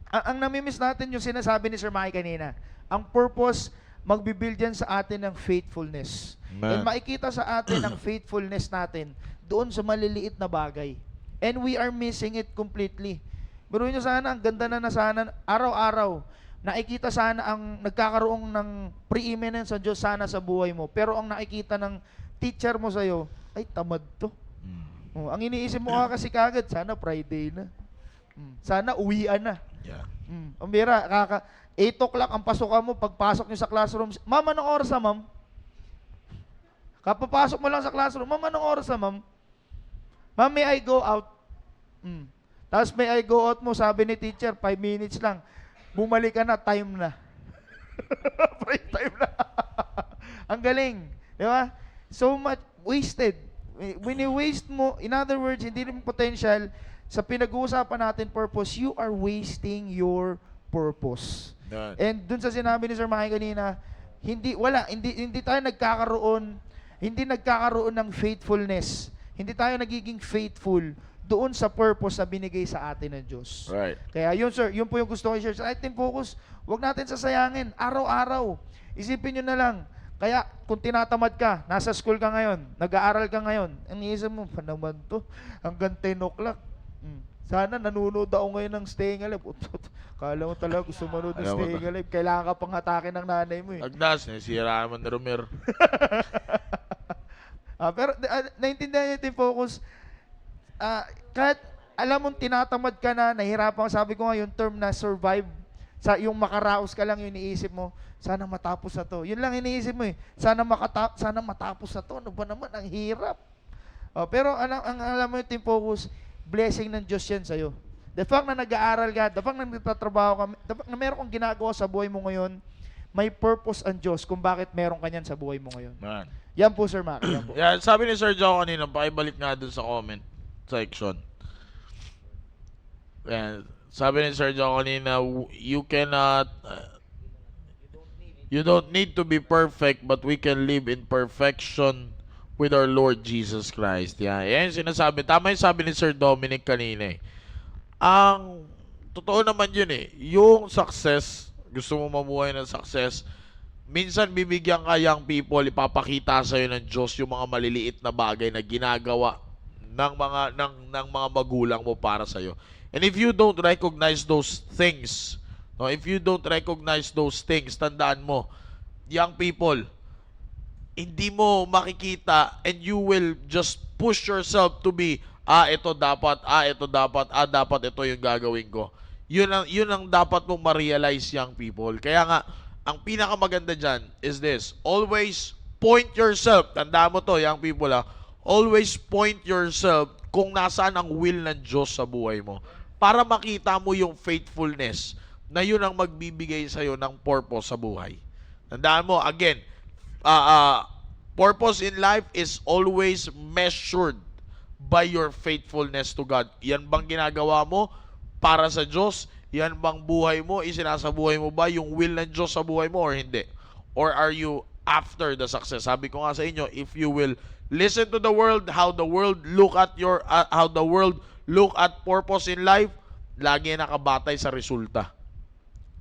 ang namimiss natin yung sinasabi ni Sir Mike kanina. Ang purpose, magbibuild yan sa atin ng faithfulness. Man. And makikita sa atin ang faithfulness natin doon sa maliliit na bagay. And we are missing it completely. Biruin nyo sana, ang ganda na sana, araw-araw, nakikita sana ang nagkakaroon ng preeminence ng Diyos sana sa buhay mo. Pero ang nakikita ng teacher mo sa'yo, ay tamad to. Ang iniisip mo kasi kagad, sana Friday na. Sana uwian na. Yeah. Ang bira, 8 o'clock ang pasukan mo, pagpasok nyo sa classroom, ma'am, anong oras na, ma'am? Kapapasok mo lang sa classroom, ma'am, anong oras na, ma'am? Ma'am, may I go out? Tapos may I go out mo, sabi ni teacher, 5 minutes lang. Bumalik ka na, time na. Break time na. Ang galing. Di ba? So much wasted. When you waste mo, in other words, hindi rin potential, sa pinag-uusapan natin purpose, you are wasting your purpose. Yan. And dun sa sinabi ni Sir Mike kanina, hindi tayo nagkakaroon hindi nagkakaroon ng faithfulness. Hindi tayo nagiging faithful doon sa purpose na binigay sa atin ng Diyos. Right. Kaya yun sir, yun po yung gusto ko i-share. Sa ating focus, huwag natin sasayangin. Araw-araw. Isipin nyo na lang. Kaya kung tinatamad ka, nasa school ka ngayon, nag-aaral ka ngayon, ang iisip mo, pa naman to, hanggang 10 o'clock. Sana nanonood ako ngayon ng Staying Alive. Kala mo talaga gusto manood ng Alam mo Staying Alive. Kailangan ka pang hatakin ng nanay mo eh. Agdas, nasira naman ni Romer. Pero naintindihan niyo yung focus. Kahit alam mong tinatamad ka na, nahihirapan ka, sabi ko nga yung term na survive, yung makaraos ka lang yung iniisip mo, sana matapos na to. Yun lang iniisip mo eh. Sana matapos na to. Ano ba naman? Ang hirap. Pero alam mo yung team focus, blessing ng Diyos yan sa'yo. The fact na nag-aaral ka, the fact na nagtatrabaho ka, the fact na meron kang ginagawa sa buhay mo ngayon, may purpose ang Diyos kung bakit meron ka yan sa buhay mo ngayon. Man. Yan po, Sir Mac. Yan po. Yeah, sabi ni Sir Joe kanina, pakibalik nga dun sa comment section. Yeah, sabi ni Sir Joe kanina, you cannot, you don't need to be perfect, but we can live in perfection with our Lord Jesus Christ. Yeah, yan yung sinasabi. Tama yung sabi ni Sir Dominic kanina eh. Ang totoo naman yun eh, yung success, gusto mo mamuhay ng success, minsan bibigyan ka young people, ipapakita sa iyo ng Diyos yung mga maliliit na bagay na ginagawa ng mga magulang mo para sa iyo. And if you don't recognize those things, no, if you don't recognize those things, tandaan mo, young people, hindi mo makikita and you will just push yourself to be, ito dapat, dapat ito yung gagawin ko. Yun ang dapat mong ma-realize, young people. Kaya nga, ang pinakamaganda dyan is this, always point yourself, tandaan mo to, young people always point yourself kung nasaan ang will ng Diyos sa buhay mo. Para makita mo yung faithfulness na yun ang magbibigay sa'yo ng purpose sa buhay. Tandaan mo, again, purpose in life is always measured by your faithfulness to God. Yan bang ginagawa mo para sa Diyos? Yan bang buhay mo? Isinasabuhay mo ba yung will ng Diyos sa buhay mo or hindi? Or are you after the success? Sabi ko nga sa inyo, if you will listen to the world, how the world look at purpose in life, lagi nakabatay sa resulta.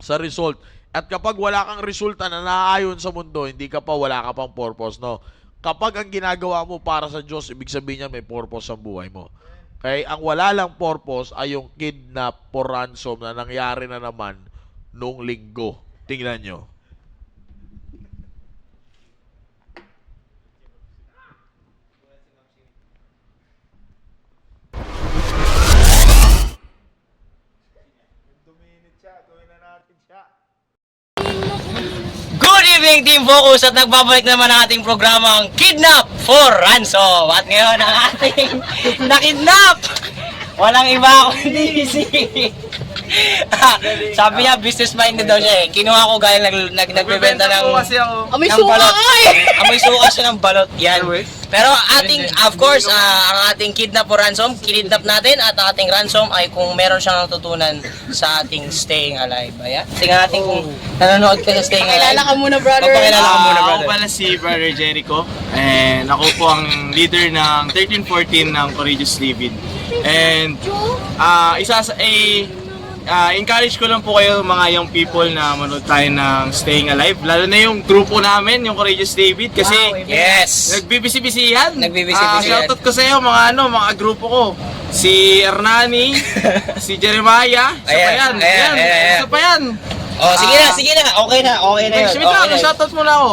Sa result. At kapag wala kang resulta na naaayon sa mundo, wala ka pang purpose, no? Kapag ang ginagawa mo para sa Diyos, ibig sabihin niya may purpose ang buhay mo. Okay? Ang wala lang purpose ay yung kidnap for ransom na nangyari na naman nung linggo. Tingnan nyo. Good evening, Team Focus! At nagbabalik naman ang ating programang Kidnap for Ransom. At ngayon ang ating nakidnap! Walang iba kundi si... Sabi niya, business-minded daw siya eh. Kinuha ko gaya nagbebenta ng... Amoy suka Amoy suka siya ng balot. Yan. Pero ating, of course, ang ating kidnap for ransom, kinidnap natin at ang ating ransom ay kung meron siyang natutunan sa ating Staying Alive. Ayan. Tingnan natin kung nanonood ka sa Staying Alive. Pakilala ka muna, brother. Pakilala ka muna, brother. Ako pala si Brother Jericho and ako po ang leader ng 1314 ng Courageous David. And encourage ko lang po kayo mga young people na manood tayo ng Staying Alive. Lalo na yung grupo namin, yung Courageous David. Kasi Yes! nagbibisi-bisihan. Nagbibisi-bisihan. Shoutout ko sa iyo mga grupo ko. Si Hernani, si Jeremiah, isa pa yan. Oh, sige na. Okay na yun. Wait lang, shoutout muna ako.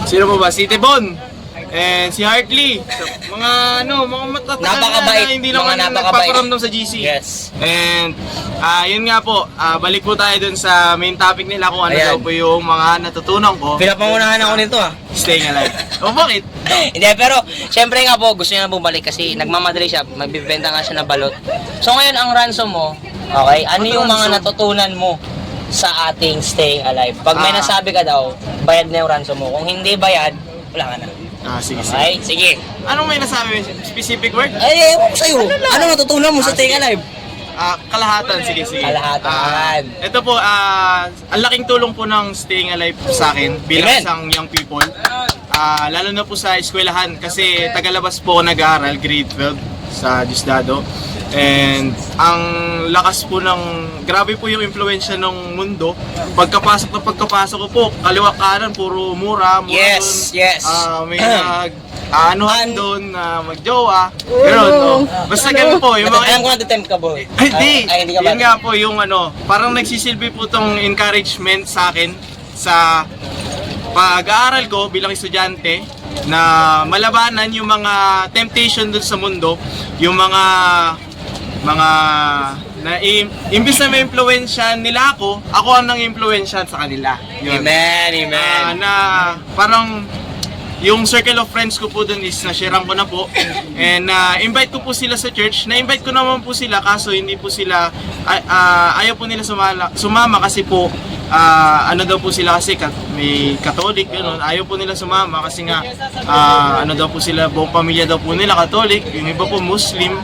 Sino po ba? Si Tebon. And si Hartley. So, mga matatagal Napakabait. na hindi Mga naman napakabait. nagpaparamdam sa GC. Yes. And yun nga po, balik po tayo dun sa main topic nila kung ano Ayan. daw po yung mga natutunan ko. Pinapangunahan ako nito Staying Alive. O bakit? Hindi, pero syempre nga po, gusto niya na bumalik kasi nagmamadali siya, magbibenta nga siya ng balot. So ngayon, ang ransom mo, okay, ano yung mga natutunan mo sa ating Staying Alive? Pag may nasabi ka daw, bayad na yung ransom mo. Kung hindi bayad, wala ka na. Sige. Okay, sige. Anong may nasabi? Specific word? Ay, ewan ko sa'yo. Ano natutunan mo sa Staying Alive? Kalahatan, sige. Kalahatan. Ito po, ang laking tulong po ng Staying Alive sa akin bilang Amen. isang young people. lalo na po sa eskwelahan kasi tagalabas po ako nag-aaral, grade 12 sa Diosdado. And ang lakas po grabe po yung impluensya ng mundo. Pagkapasok ko po, kaliwa kanan, puro mura Yes, doon. yes. May anuhan doon na magjowa. Pero basta ganun po, yung mga... Alam ko na tempt ka, boy. Hindi, Ay, hindi ka ba? yun nga po yung parang nagsisilbi po tong encouragement sa akin sa pag-aaral ko bilang estudyante na malabanan yung mga temptation dun sa mundo, yung mga na imbis na may impluwensyahan nila ako ang nang impluwensyahan sa kanila. Yun. Amen, amen. Na parang yung circle of friends ko po dun is na-sharean ko na po. And invite ko po sila sa church. Na-invite ko naman po sila kaso hindi po sila ayaw po nila sumama kasi po ano daw po sila kasi may Catholic gano'n. Ayaw po nila sumama kasi nga ano daw po sila, buong pamilya daw po nila Catholic, yung iba po Muslim,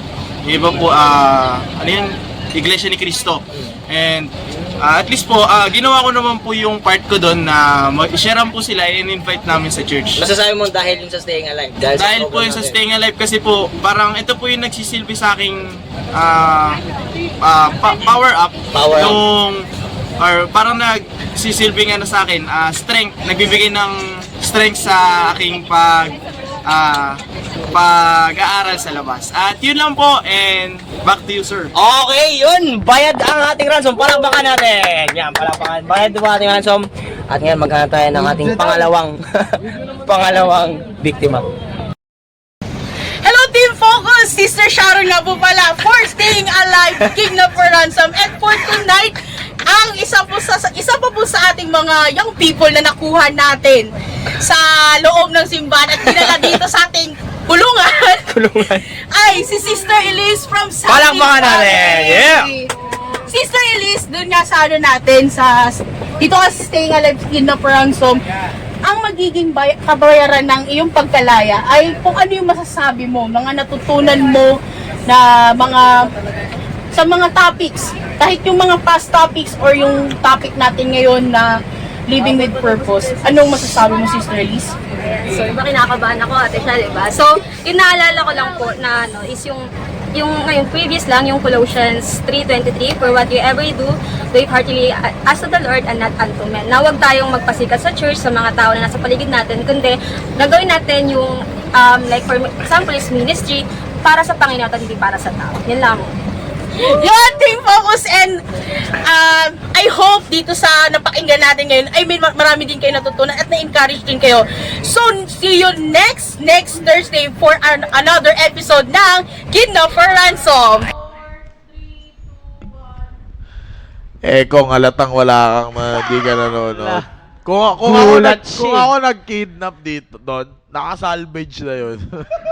yung iba po ano yun, Iglesia ni Cristo. And at least po, ginawa ko naman po yung part ko doon na i-sharean po sila and invite namin sa church. Masasabi mo dahil yun sa Staying Alive? Dahil po yung sa Staying Alive kasi po, parang ito po yung nagsisilbi sa aking power up. Power up. Yung, or parang nagsisilbi nga na sa akin, strength, nagbibigay ng strength sa aking pag-aaral sa labas. At yun lang po, and back to you, sir. Okay, yun. Bayad ang ating ransom. Palakpakan natin. Yan, palakpakan. Bayad ang ating ransom. At ngayon, maghanap tayo ng ating pangalawang biktima. Hello Team Focus! Sister Sharon nga po pala for Staying Alive, Kidnap for Ransom. And for tonight, ang isa pa po sa ating mga young people na nakuha natin sa loob ng simbahan at dinala dito sa ating kulungan ay si Sister Elise from Southeast. Palakpakan natin! Yeah! Sister Elise, dun nga sa ano natin, dito ka sa Staying Alive, Kidnap for Ransom, ang magiging kabayaran ng iyong pagkalaya ay kung ano yung masasabi mo, mga natutunan mo na sa mga topics, kahit yung mga past topics or yung topic natin ngayon na living with purpose. Anong masasabi mo, Sister Elise? So, iba kinakabahan ako, ate siya, diba? So, yung naalala ko lang po na is yung ngayon previous lang, yung Colossians 3:23, for what you ever do it heartily as to the Lord and not unto men. Na huwag tayong magpasikat sa church, sa mga tao na nasa paligid natin, kundi gagawin natin yung, like for example, is ministry para sa Panginoon at hindi para sa tao. Yan lang. Yun, Team Focus, and I hope dito sa napakinggan natin ngayon, I mean, marami din kayo natutunan at na-encourage din kayo. So, see you next Thursday for another episode ng Kidnap for Ransom. Kung halatang wala kang di ka nanonood. Kung ako nag-kidnap dito doon, naka-salvage na yun.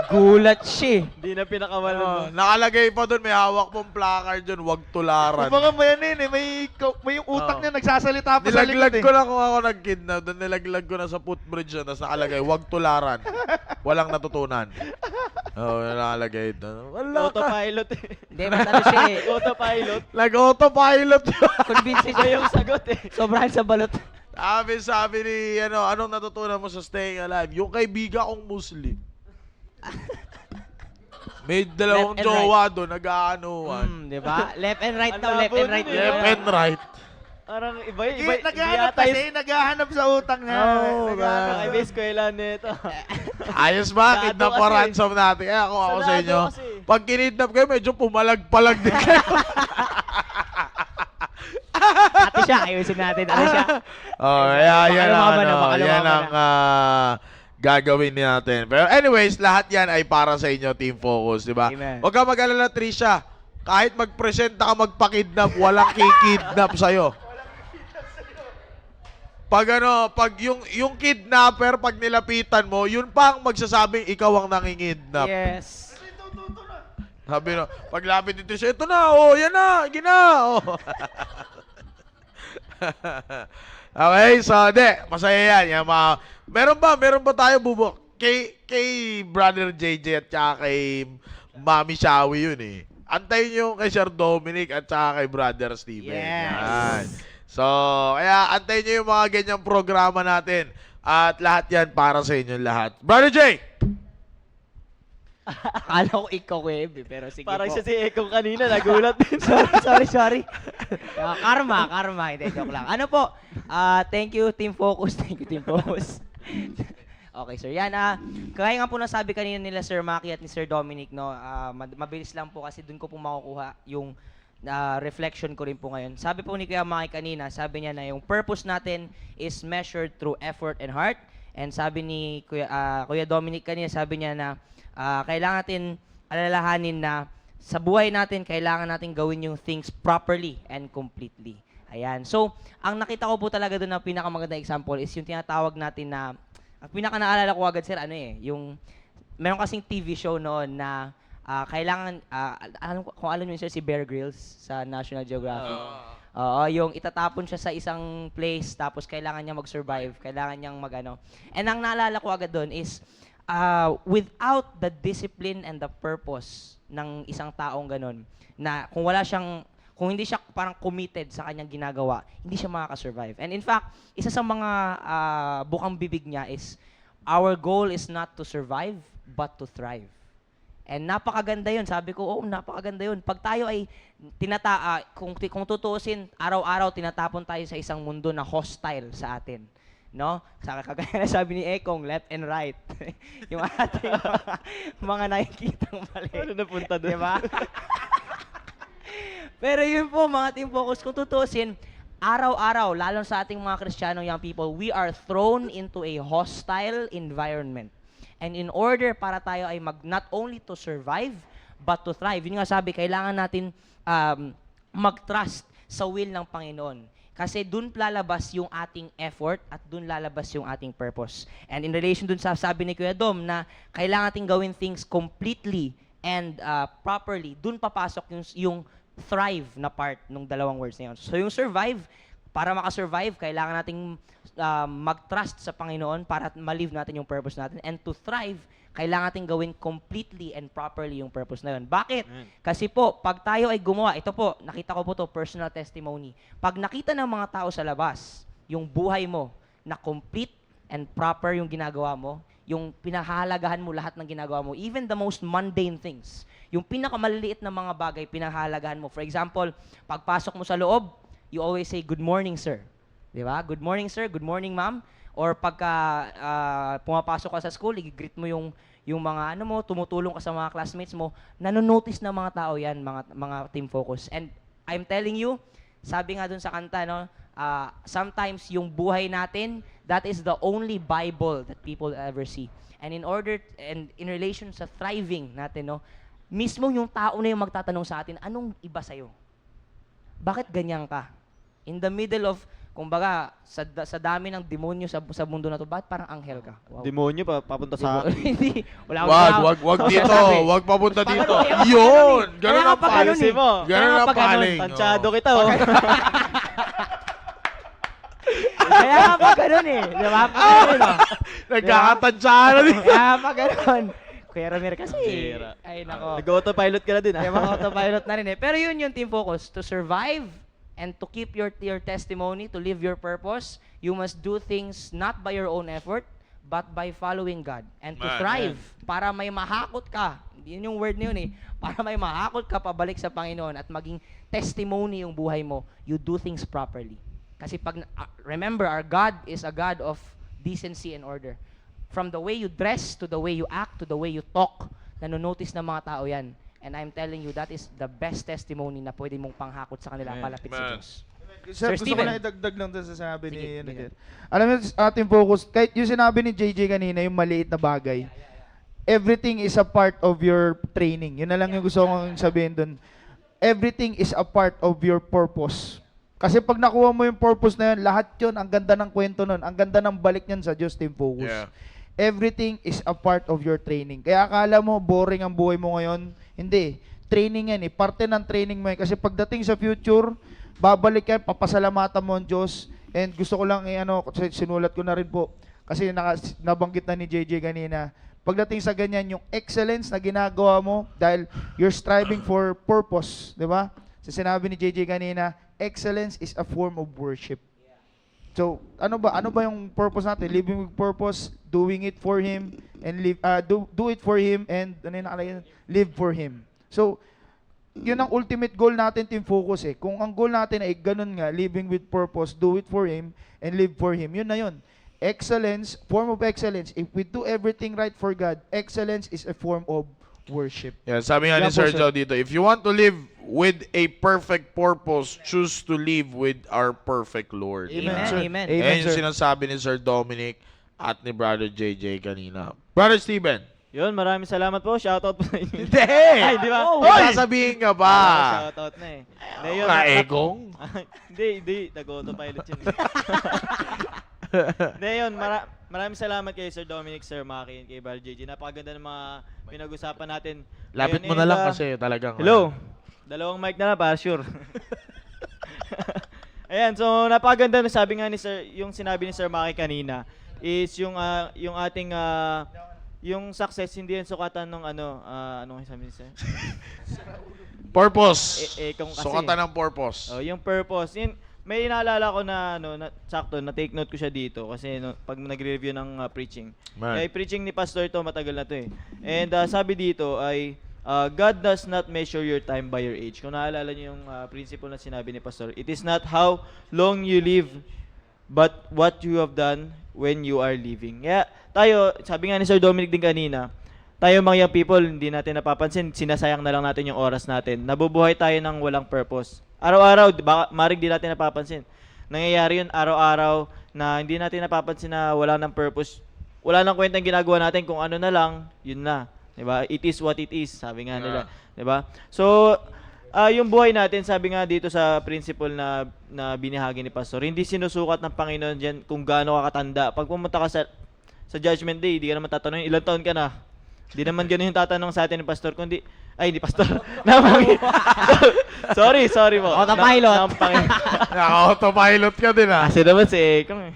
Gulat siya. Hindi na pinakawalan. Nakalagay pa doon, may hawak mong placard dyan, huwag tularan. Mga mayanin may yung utak niya nagsasalita pa sa likod Nilaglag ko na kung ako nag-kidnap, doon nilaglag ko na sa footbridge yun, tapos nakalagay, huwag tularan. Walang natutunan. Nakalagay doon. Wala ka. Autopilot eh. Hindi, matalo siya eh. Autopilot. Nag-autopilot yun. Convincing Siya yung sagot eh. Sobrahan sa balot. Sabi ni, anong natutunan mo sa Staying Alive? Yung kaibigan kong Muslim. May dalawang Left and jowa doon, nag-aanuan. Di ba? Left and right Ang daw, left labo and right. nun eh. Left and right. Parang iba Naghahanap kasi, naghahanap sa utak niya. Iba eskwela nito. Ayos ba? Gado Kidnap kasi. or ransom natin. Kaya ako sa Sarado inyo. kasi. Pag kinidnap kayo, medyo pumalag-palag din kayo. Ate siya, ayusin natin. Ate siya. Yan Makalumaban na, ang, makalumaban yan na. ang gagawin natin. Pero anyways, lahat yan ay para sa inyo, Team Focus, di ba? Amen. Huwag ka mag-alala, Trisha. Kahit magpresenta ka magpa-kidnap, walang kikidnap sa'yo. Pag yung kidnapper, pag nilapitan mo, yun pa ang magsasabing ikaw ang nangingidnap. Yes. Sabi no, paglapit ni Trisha, ito na, yan na, gina, Okay, so, masaya yan. Meron ba tayo, bubok? Kay Brother JJ at saka kay Mami Shawi yun eh. Antayin nyo kay Sir Dominic at saka kay Brother Steven. Yes. Yan. So, kaya antayin nyo yung mga ganyang programa natin. At lahat yan para sa inyo lahat. Brother Jay! Akala ko ikaw, Web, pero sige Parang po. siya si Ekong kanina, nagulat din. sorry. Karma. Hindi, joke lang. Ano po? Thank you, Team Focus. Okay, sir. Yan, kaya nga po nasabi kanina nila Sir Maki at ni Sir Dominic, no, mabilis lang po kasi dun ko po makukuha yung reflection ko rin po ngayon. Sabi po ni Kuya Maki kanina, sabi niya na yung purpose natin is measured through effort and heart. And sabi ni Kuya Dominic kanina, sabi niya na kailangan natin alalahanin na sa buhay natin, kailangan natin gawin yung things properly and completely. Ayan. So, ang nakita ko po talaga doon na pinakamagandang example is yung tinatawag natin na, ang pinaka-naalala ko agad, sir, yung, meron kasing TV show noon na kailangan, alam niyo sir, si Bear Grylls sa National Geographic. Oo, yung itatapon siya sa isang place, tapos kailangan niya mag-survive, kailangan niyang mag-ano. And ang naalala ko agad doon is, without the discipline and the purpose ng isang taong ganun, na kung hindi siya parang committed sa kanyang ginagawa, hindi siya makaka-survive. And in fact, isa sa mga bukang bibig niya is, our goal is not to survive, but to thrive. And napakaganda yun. Sabi ko, napakaganda yun. Pag tayo ay kung tutuusin, araw-araw tinatapon tayo sa isang mundo na hostile sa atin. No? Kagaya na sabi ni Ekong, left and right. Yung ating mga nakikitang mali. Ano napunta doon? Diba? Pero yun po, mga Team Focus, kung tutuusin, araw-araw, lalo sa ating mga Kristiyano young people, we are thrown into a hostile environment. And in order para tayo ay not only to survive, but to thrive. Yun nga sabi, kailangan natin mag-trust sa will ng Panginoon. Kasi dun lalabas yung ating effort at dun lalabas yung ating purpose. And in relation dun sa sabi ni Kuya Dom na kailangan natin gawin things completely and properly, dun papasok yung thrive na part ng dalawang words na yun. So yung survive, para makasurvive, kailangan nating mag-trust sa Panginoon para ma-live natin yung purpose natin. And to thrive, kailangan natin gawin completely and properly yung purpose na yun. Bakit? Kasi po, pag tayo ay gumawa, ito po, nakita ko po to, personal testimony. Pag nakita ng mga tao sa labas, yung buhay mo na complete and proper yung ginagawa mo, yung pinahahalagahan mo lahat ng ginagawa mo, even the most mundane things, yung pinakamaliliit na mga bagay, pinahahalagahan mo. For example, pagpasok mo sa loob, you always say, "Good morning, sir." Di ba? "Good morning, sir." "Good morning, ma'am." Or pagka pumapasok ka sa school, i-greet mo yung mga tumutulong ka sa mga classmates mo, nanonotice ng mga tao yan, mga Team Focus. And I'm telling you, sabi nga dun sa kanta, no, sometimes yung buhay natin, that is the only Bible that people ever see. And in relation sa thriving natin, no, mismo yung tao na yung magtatanong sa atin, anong iba sa'yo? Bakit ganyan ka? In the middle of, kumbaga, sa dami ng demonyo sa mundo na to, bakit parang anghel ka? Wow. Demonyo pa, papunta sa akin. Hindi. Wag dito. Wag papunta dito. Paano? Yun! Ganun Kaya ang nga pa ganun policy eh. mo. Kaya Ganun nga ang pa ganun. paling. Tansyado kita, oh. Kaya nga pa ganun eh. Di ba? Pa ganun, no? Nagkakatansyahan na din. Kaya pa ganun. Kuya Ramir kasi. Sira. Ay, nako. Nag-autopilot ka na din, Kaya mga autopilot na rin eh. Pero yun yung Team Focus. To survive and to keep your testimony, to live your purpose, you must do things not by your own effort, but by following God. And to thrive, para may mahakot ka, yun yung word na yun eh, para may mahakot ka pabalik sa Panginoon at maging testimony yung buhay mo, you do things properly. Kasi remember, our God is a God of decency and order. From the way you dress, to the way you act, to the way you talk, nanonotice ng mga tao yan. And I'm telling you, that is the best testimony na pwede mong panghakot sa kanila palapit sa Diyos. Sir, gusto ko Steven. lang idagdag lang doon sa sinabi Sige, ni bigyan. Alam mo, ating focus, kahit yung sinabi ni JJ kanina, yung maliit na bagay, everything is a part of your training. Yun na lang yung gusto kong sabihin doon. Everything is a part of your purpose. Kasi pag nakuha mo yung purpose na yun, lahat yun, ang ganda ng kwento nun, ang ganda ng balik yun sa Diyos, Team Focus. Yeah. Everything is a part of your training. Kaya akala mo, boring ang buhay mo ngayon. Hindi. Training yan eh. Parte ng training mo yan. Kasi pagdating sa future, babalik yan, papasalamatan mo ang Diyos. And gusto ko lang, sinulat ko na rin po. Kasi nabanggit na ni JJ kanina. Pagdating sa ganyan, yung excellence na ginagawa mo, dahil you're striving for purpose. Di ba? Sa sinabi ni JJ kanina, excellence is a form of worship. So, ano ba yung purpose natin? Living with purpose, doing it for him and live do it for him and ano yung nakalagay? Live for him. So, yun ang ultimate goal natin, Team Focus eh. Kung ang goal natin ay ganun nga, living with purpose, do it for him and live for him. Yun na yun. Excellence, form of excellence. If we do everything right for God, excellence is a form of worship. Yeah, sabi nga ni Yan po, Sir sir. Joe dito, if you want to live with a perfect purpose, choose to live with our perfect Lord. Amen, sir. amen. Amen, Yan yung sir. sinasabi ni Sir Dominic at ni Brother JJ kanina. Brother Steven. Yun, maraming salamat po. Shoutout po sa inyo. Hindi! Ay, di ba? May sasabihin ka ba? Shoutout na eh. Hindi, yun, Kaegong? Hindi. Nag-autopilot yun. Hindi, yun. Maraming salamat kay Sir Dominic, Sir Maki, kay Bar JJ. Napakaganda ng mga pinag-usapan natin. Lapit Ngayon, mo na lang and, kasi talagang... Hello. Dalawang mic na lang para sure. Ayan, so napakaganda na sabi nga ni Sir, yung sinabi ni Sir Maki kanina is yung ating yung success hindi yan sukatan ng anong sabi ni Sir? Purpose. Kung kasi, Sukatan ng purpose. oh, yung purpose. Yun, may naalala ko na sakto na take note ko siya dito kasi pag nagre-review ng preaching. Man. Eh, preaching ni pastor to matagal na to eh. And sabi dito ay God does not measure your time by your age. Kung naalala niyo yung principle na sinabi ni pastor, it is not how long you live but what you have done when you are living. Kaya tayo, sabi nga ni Sir Dominic din kanina, tayo mga young people, hindi natin napapansin, sinasayang na lang natin yung oras natin. Nabubuhay tayo ng walang purpose. Araw-araw, maring di natin napapansin. Nangyayari yun araw-araw na hindi natin napapansin na wala ng purpose. Wala nang kwentang ginagawa natin kung ano na lang, yun na. Diba? It is what it is, sabi nga nila. Diba? So, yung buhay natin, sabi nga dito sa principle na binahagi ni Pastor, hindi sinusukat ng Panginoon dyan kung gaano ka katanda. Pag pumunta ka sa Judgment Day, hindi ka naman tatanungin, ilang taon ka na? Hindi naman ganun yung tatanong sa atin ni Pastor, kundi, ay, hindi Pastor. sorry po. Autopilot. Naka-autopilot ka din ah. Kasi naman si Ekong eh.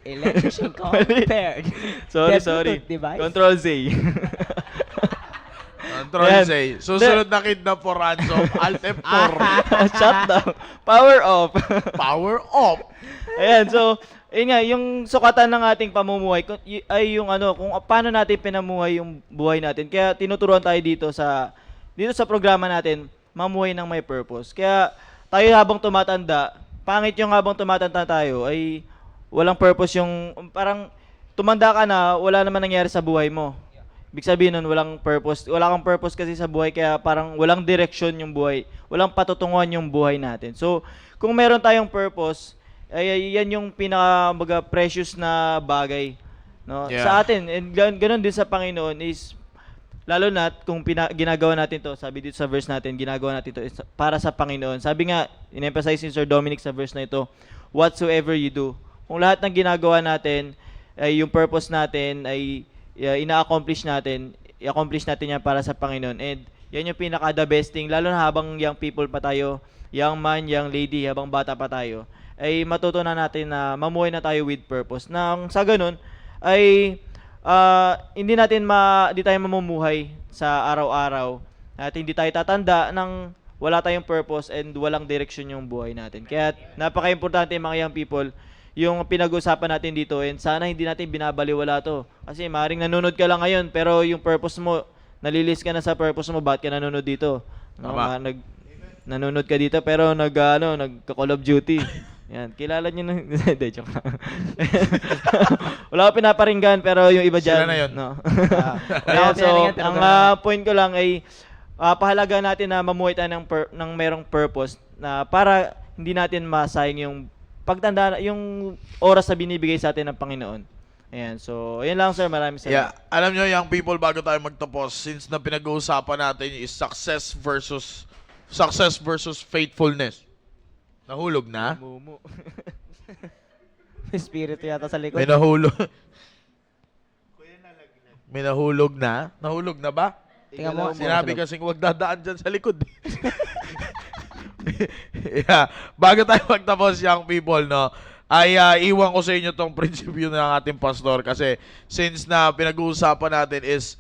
Electrician compared. sorry. Bluetooth device. Control Z. Control Yan. say. Susunod na kidnap for ransom. Alt F4. Shutdown. Power off. Power off. Ayan, so, yun nga, yung sukatan ng ating pamumuhay ay yung kung paano natin pinamuhay yung buhay natin. Kaya tinuturuan tayo dito sa programa natin, mamuhay ng may purpose. Kaya tayo habang tumatanda, pangit yung habang tumatanda tayo ay walang purpose yung parang tumanda ka na, wala naman nangyari sa buhay mo. Ibig sabihin nun, walang purpose. Wala kang purpose kasi sa buhay, kaya parang walang direction yung buhay. Walang patutunguhan yung buhay natin. So, kung meron tayong purpose, ay yan yung precious na bagay, no? Yeah. Sa atin. And ganun din sa Panginoon is, lalo na kung ginagawa natin to, sabi dito sa verse natin, ginagawa natin to is para sa Panginoon. Sabi nga, in-emphasize ni Sir Dominic sa verse na ito, whatsoever you do. Kung lahat ng ginagawa natin, ay yung purpose natin ay ina-accomplish natin, i-accomplish natin yan para sa Panginoon. And yan yung pinaka-the best thing, lalo na habang young people pa tayo, young man, young lady, habang bata pa tayo, ay matutunan natin na mamuhay na tayo with purpose. Nang sa ganun, ay hindi tayo mamumuhay sa araw-araw at hindi tayo tatanda ng wala tayong purpose and walang direction yung buhay natin. Kaya napaka-importante mga young people, yung pinag-usapan natin dito, and sana hindi natin binabaliwala to. Kasi maaaring nanonood ka lang ngayon, pero yung purpose mo, nalilis ka na sa purpose mo, bakit ka nanonood dito? No? Nanonood ka dito, pero nagka-Call of Duty. Yan, kilala niyo na. Hindi, joke lang. Wala ko pinaparinggan, pero yung iba dyan. Sila na yun. No? Ayan, so, ang point ko lang ay, pahalaga natin na mamuhay tayo ng merong purpose na para hindi natin masayang yung pagtanda, yung oras na binibigay sa atin ng Panginoon. Ayan, so, ayan lang sir, maraming Yeah, salamat. alam nyo, young people, bago tayo magtapos, since na pinag-uusapan natin is success versus faithfulness. Nahulog na? Mumu. May spirito yata sa likod. May nahulog. May nahulog na? Nahulog na ba? Tingnan mo. Sinabi kasing huwag dadaan dyan sa likod. Yeah. Bago tayo magtapos, young people, no, ay iwan ko sa inyo tong prinsipyo ng ating pastor kasi since na pinag-uusapan natin is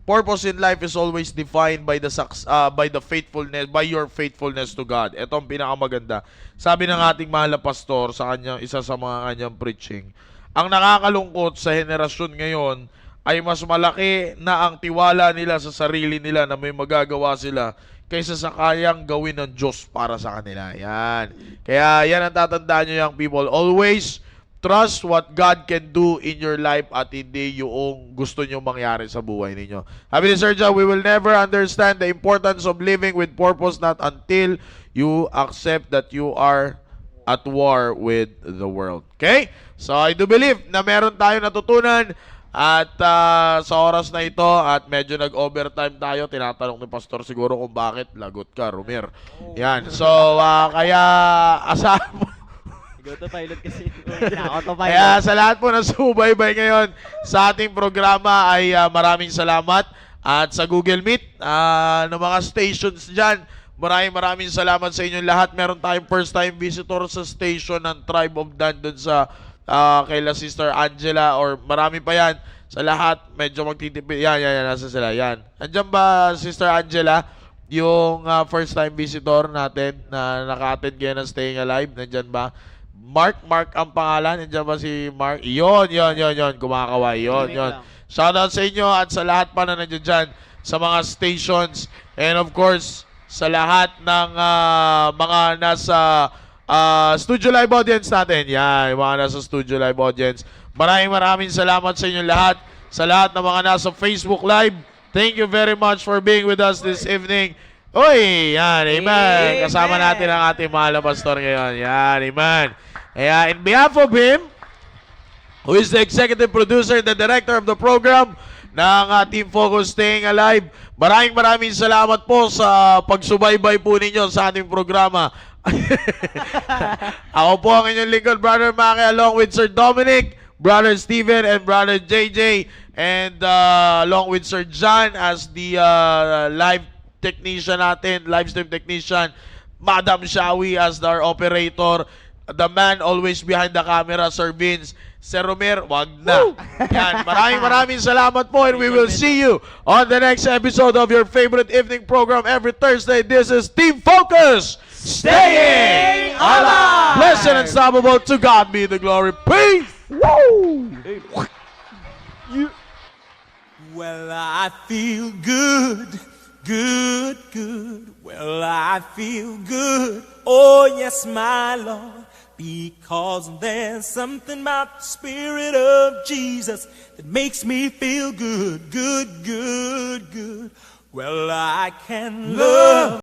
purpose in life is always defined by the faithfulness, by your faithfulness to God. Ito ang pinakamaganda. Sabi ng ating mahal na pastor sa kanyang isa sa mga kanyang preaching, ang nakakalungkot sa henerasyon ngayon ay mas malaki na ang tiwala nila sa sarili nila na may magagawa sila kaysa sa kayang gawin ng Diyos para sa kanila. Yan. Kaya yan ang tatandaan nyo, young people. Always trust what God can do in your life at hindi yung gusto nyo mangyari sa buhay ninyo. Sabi ni Sir John, we will never understand the importance of living with purpose not until you accept that you are at war with the world. Okay? So I do believe na meron tayo natutunan at sa oras na ito at medyo nag-overtime tayo, tinatanong ni Pastor siguro kung bakit lagot ka, Rumir. Yan. So kaya asahan mo. Go to pilot kasi. Kaya sa lahat po na sumubaybay ngayon sa ating programa ay maraming salamat. At sa Google Meet, ng mga stations dyan, maraming salamat sa inyong lahat. Meron tayong first time visitor sa station ng Tribe of Dan dun sa kay Sister Angela, or marami pa yan. Sa lahat, medyo magtitipid. Yan, nasa sila. Yan. Andiyan ba, Sister Angela, yung first time visitor natin na naka-attend kayo ng Staying Alive? Nandiyan ba? Mark ang pangalan. Nandiyan ba si Mark? Yon. Kumakaway. Yon. Shoutout sa inyo at sa lahat pa na nandiyan dyan sa mga stations. And of course, sa lahat ng mga nasa studio live audience natin. Yan, yung mga nasa studio live audience. Maraming salamat sa inyo lahat. Sa lahat ng mga nasa Facebook Live. Thank you very much for being with us this evening. Uy, yan, amen. Kasama natin ang ating mahal na pastor ngayon. Yan, amen. Kaya in behalf of him, who is the executive producer, the director of the program ng Team Focus Staying Alive, maraming salamat po sa pagsubaybay po ninyo sa ating programa. Ako po ang inyong lingkod, Brother Maki, along with Sir Dominic, Brother Steven, and Brother JJ, and along with Sir John as the live technician natin, live stream technician, Madam Shawi as our operator, the man always behind the camera, Sir Vince. Sir Romero, wag na. Yan, maraming salamat po, and we will see you on the next episode of your favorite evening program every Thursday. This is Team Focus, Staying Alive. Blessed and unstoppable, to God be the glory. Peace. Woo! Well, I feel good. Well, I feel good. Oh, yes, my Lord. Because there's something about the Spirit of Jesus that makes me feel good. Well, I can love.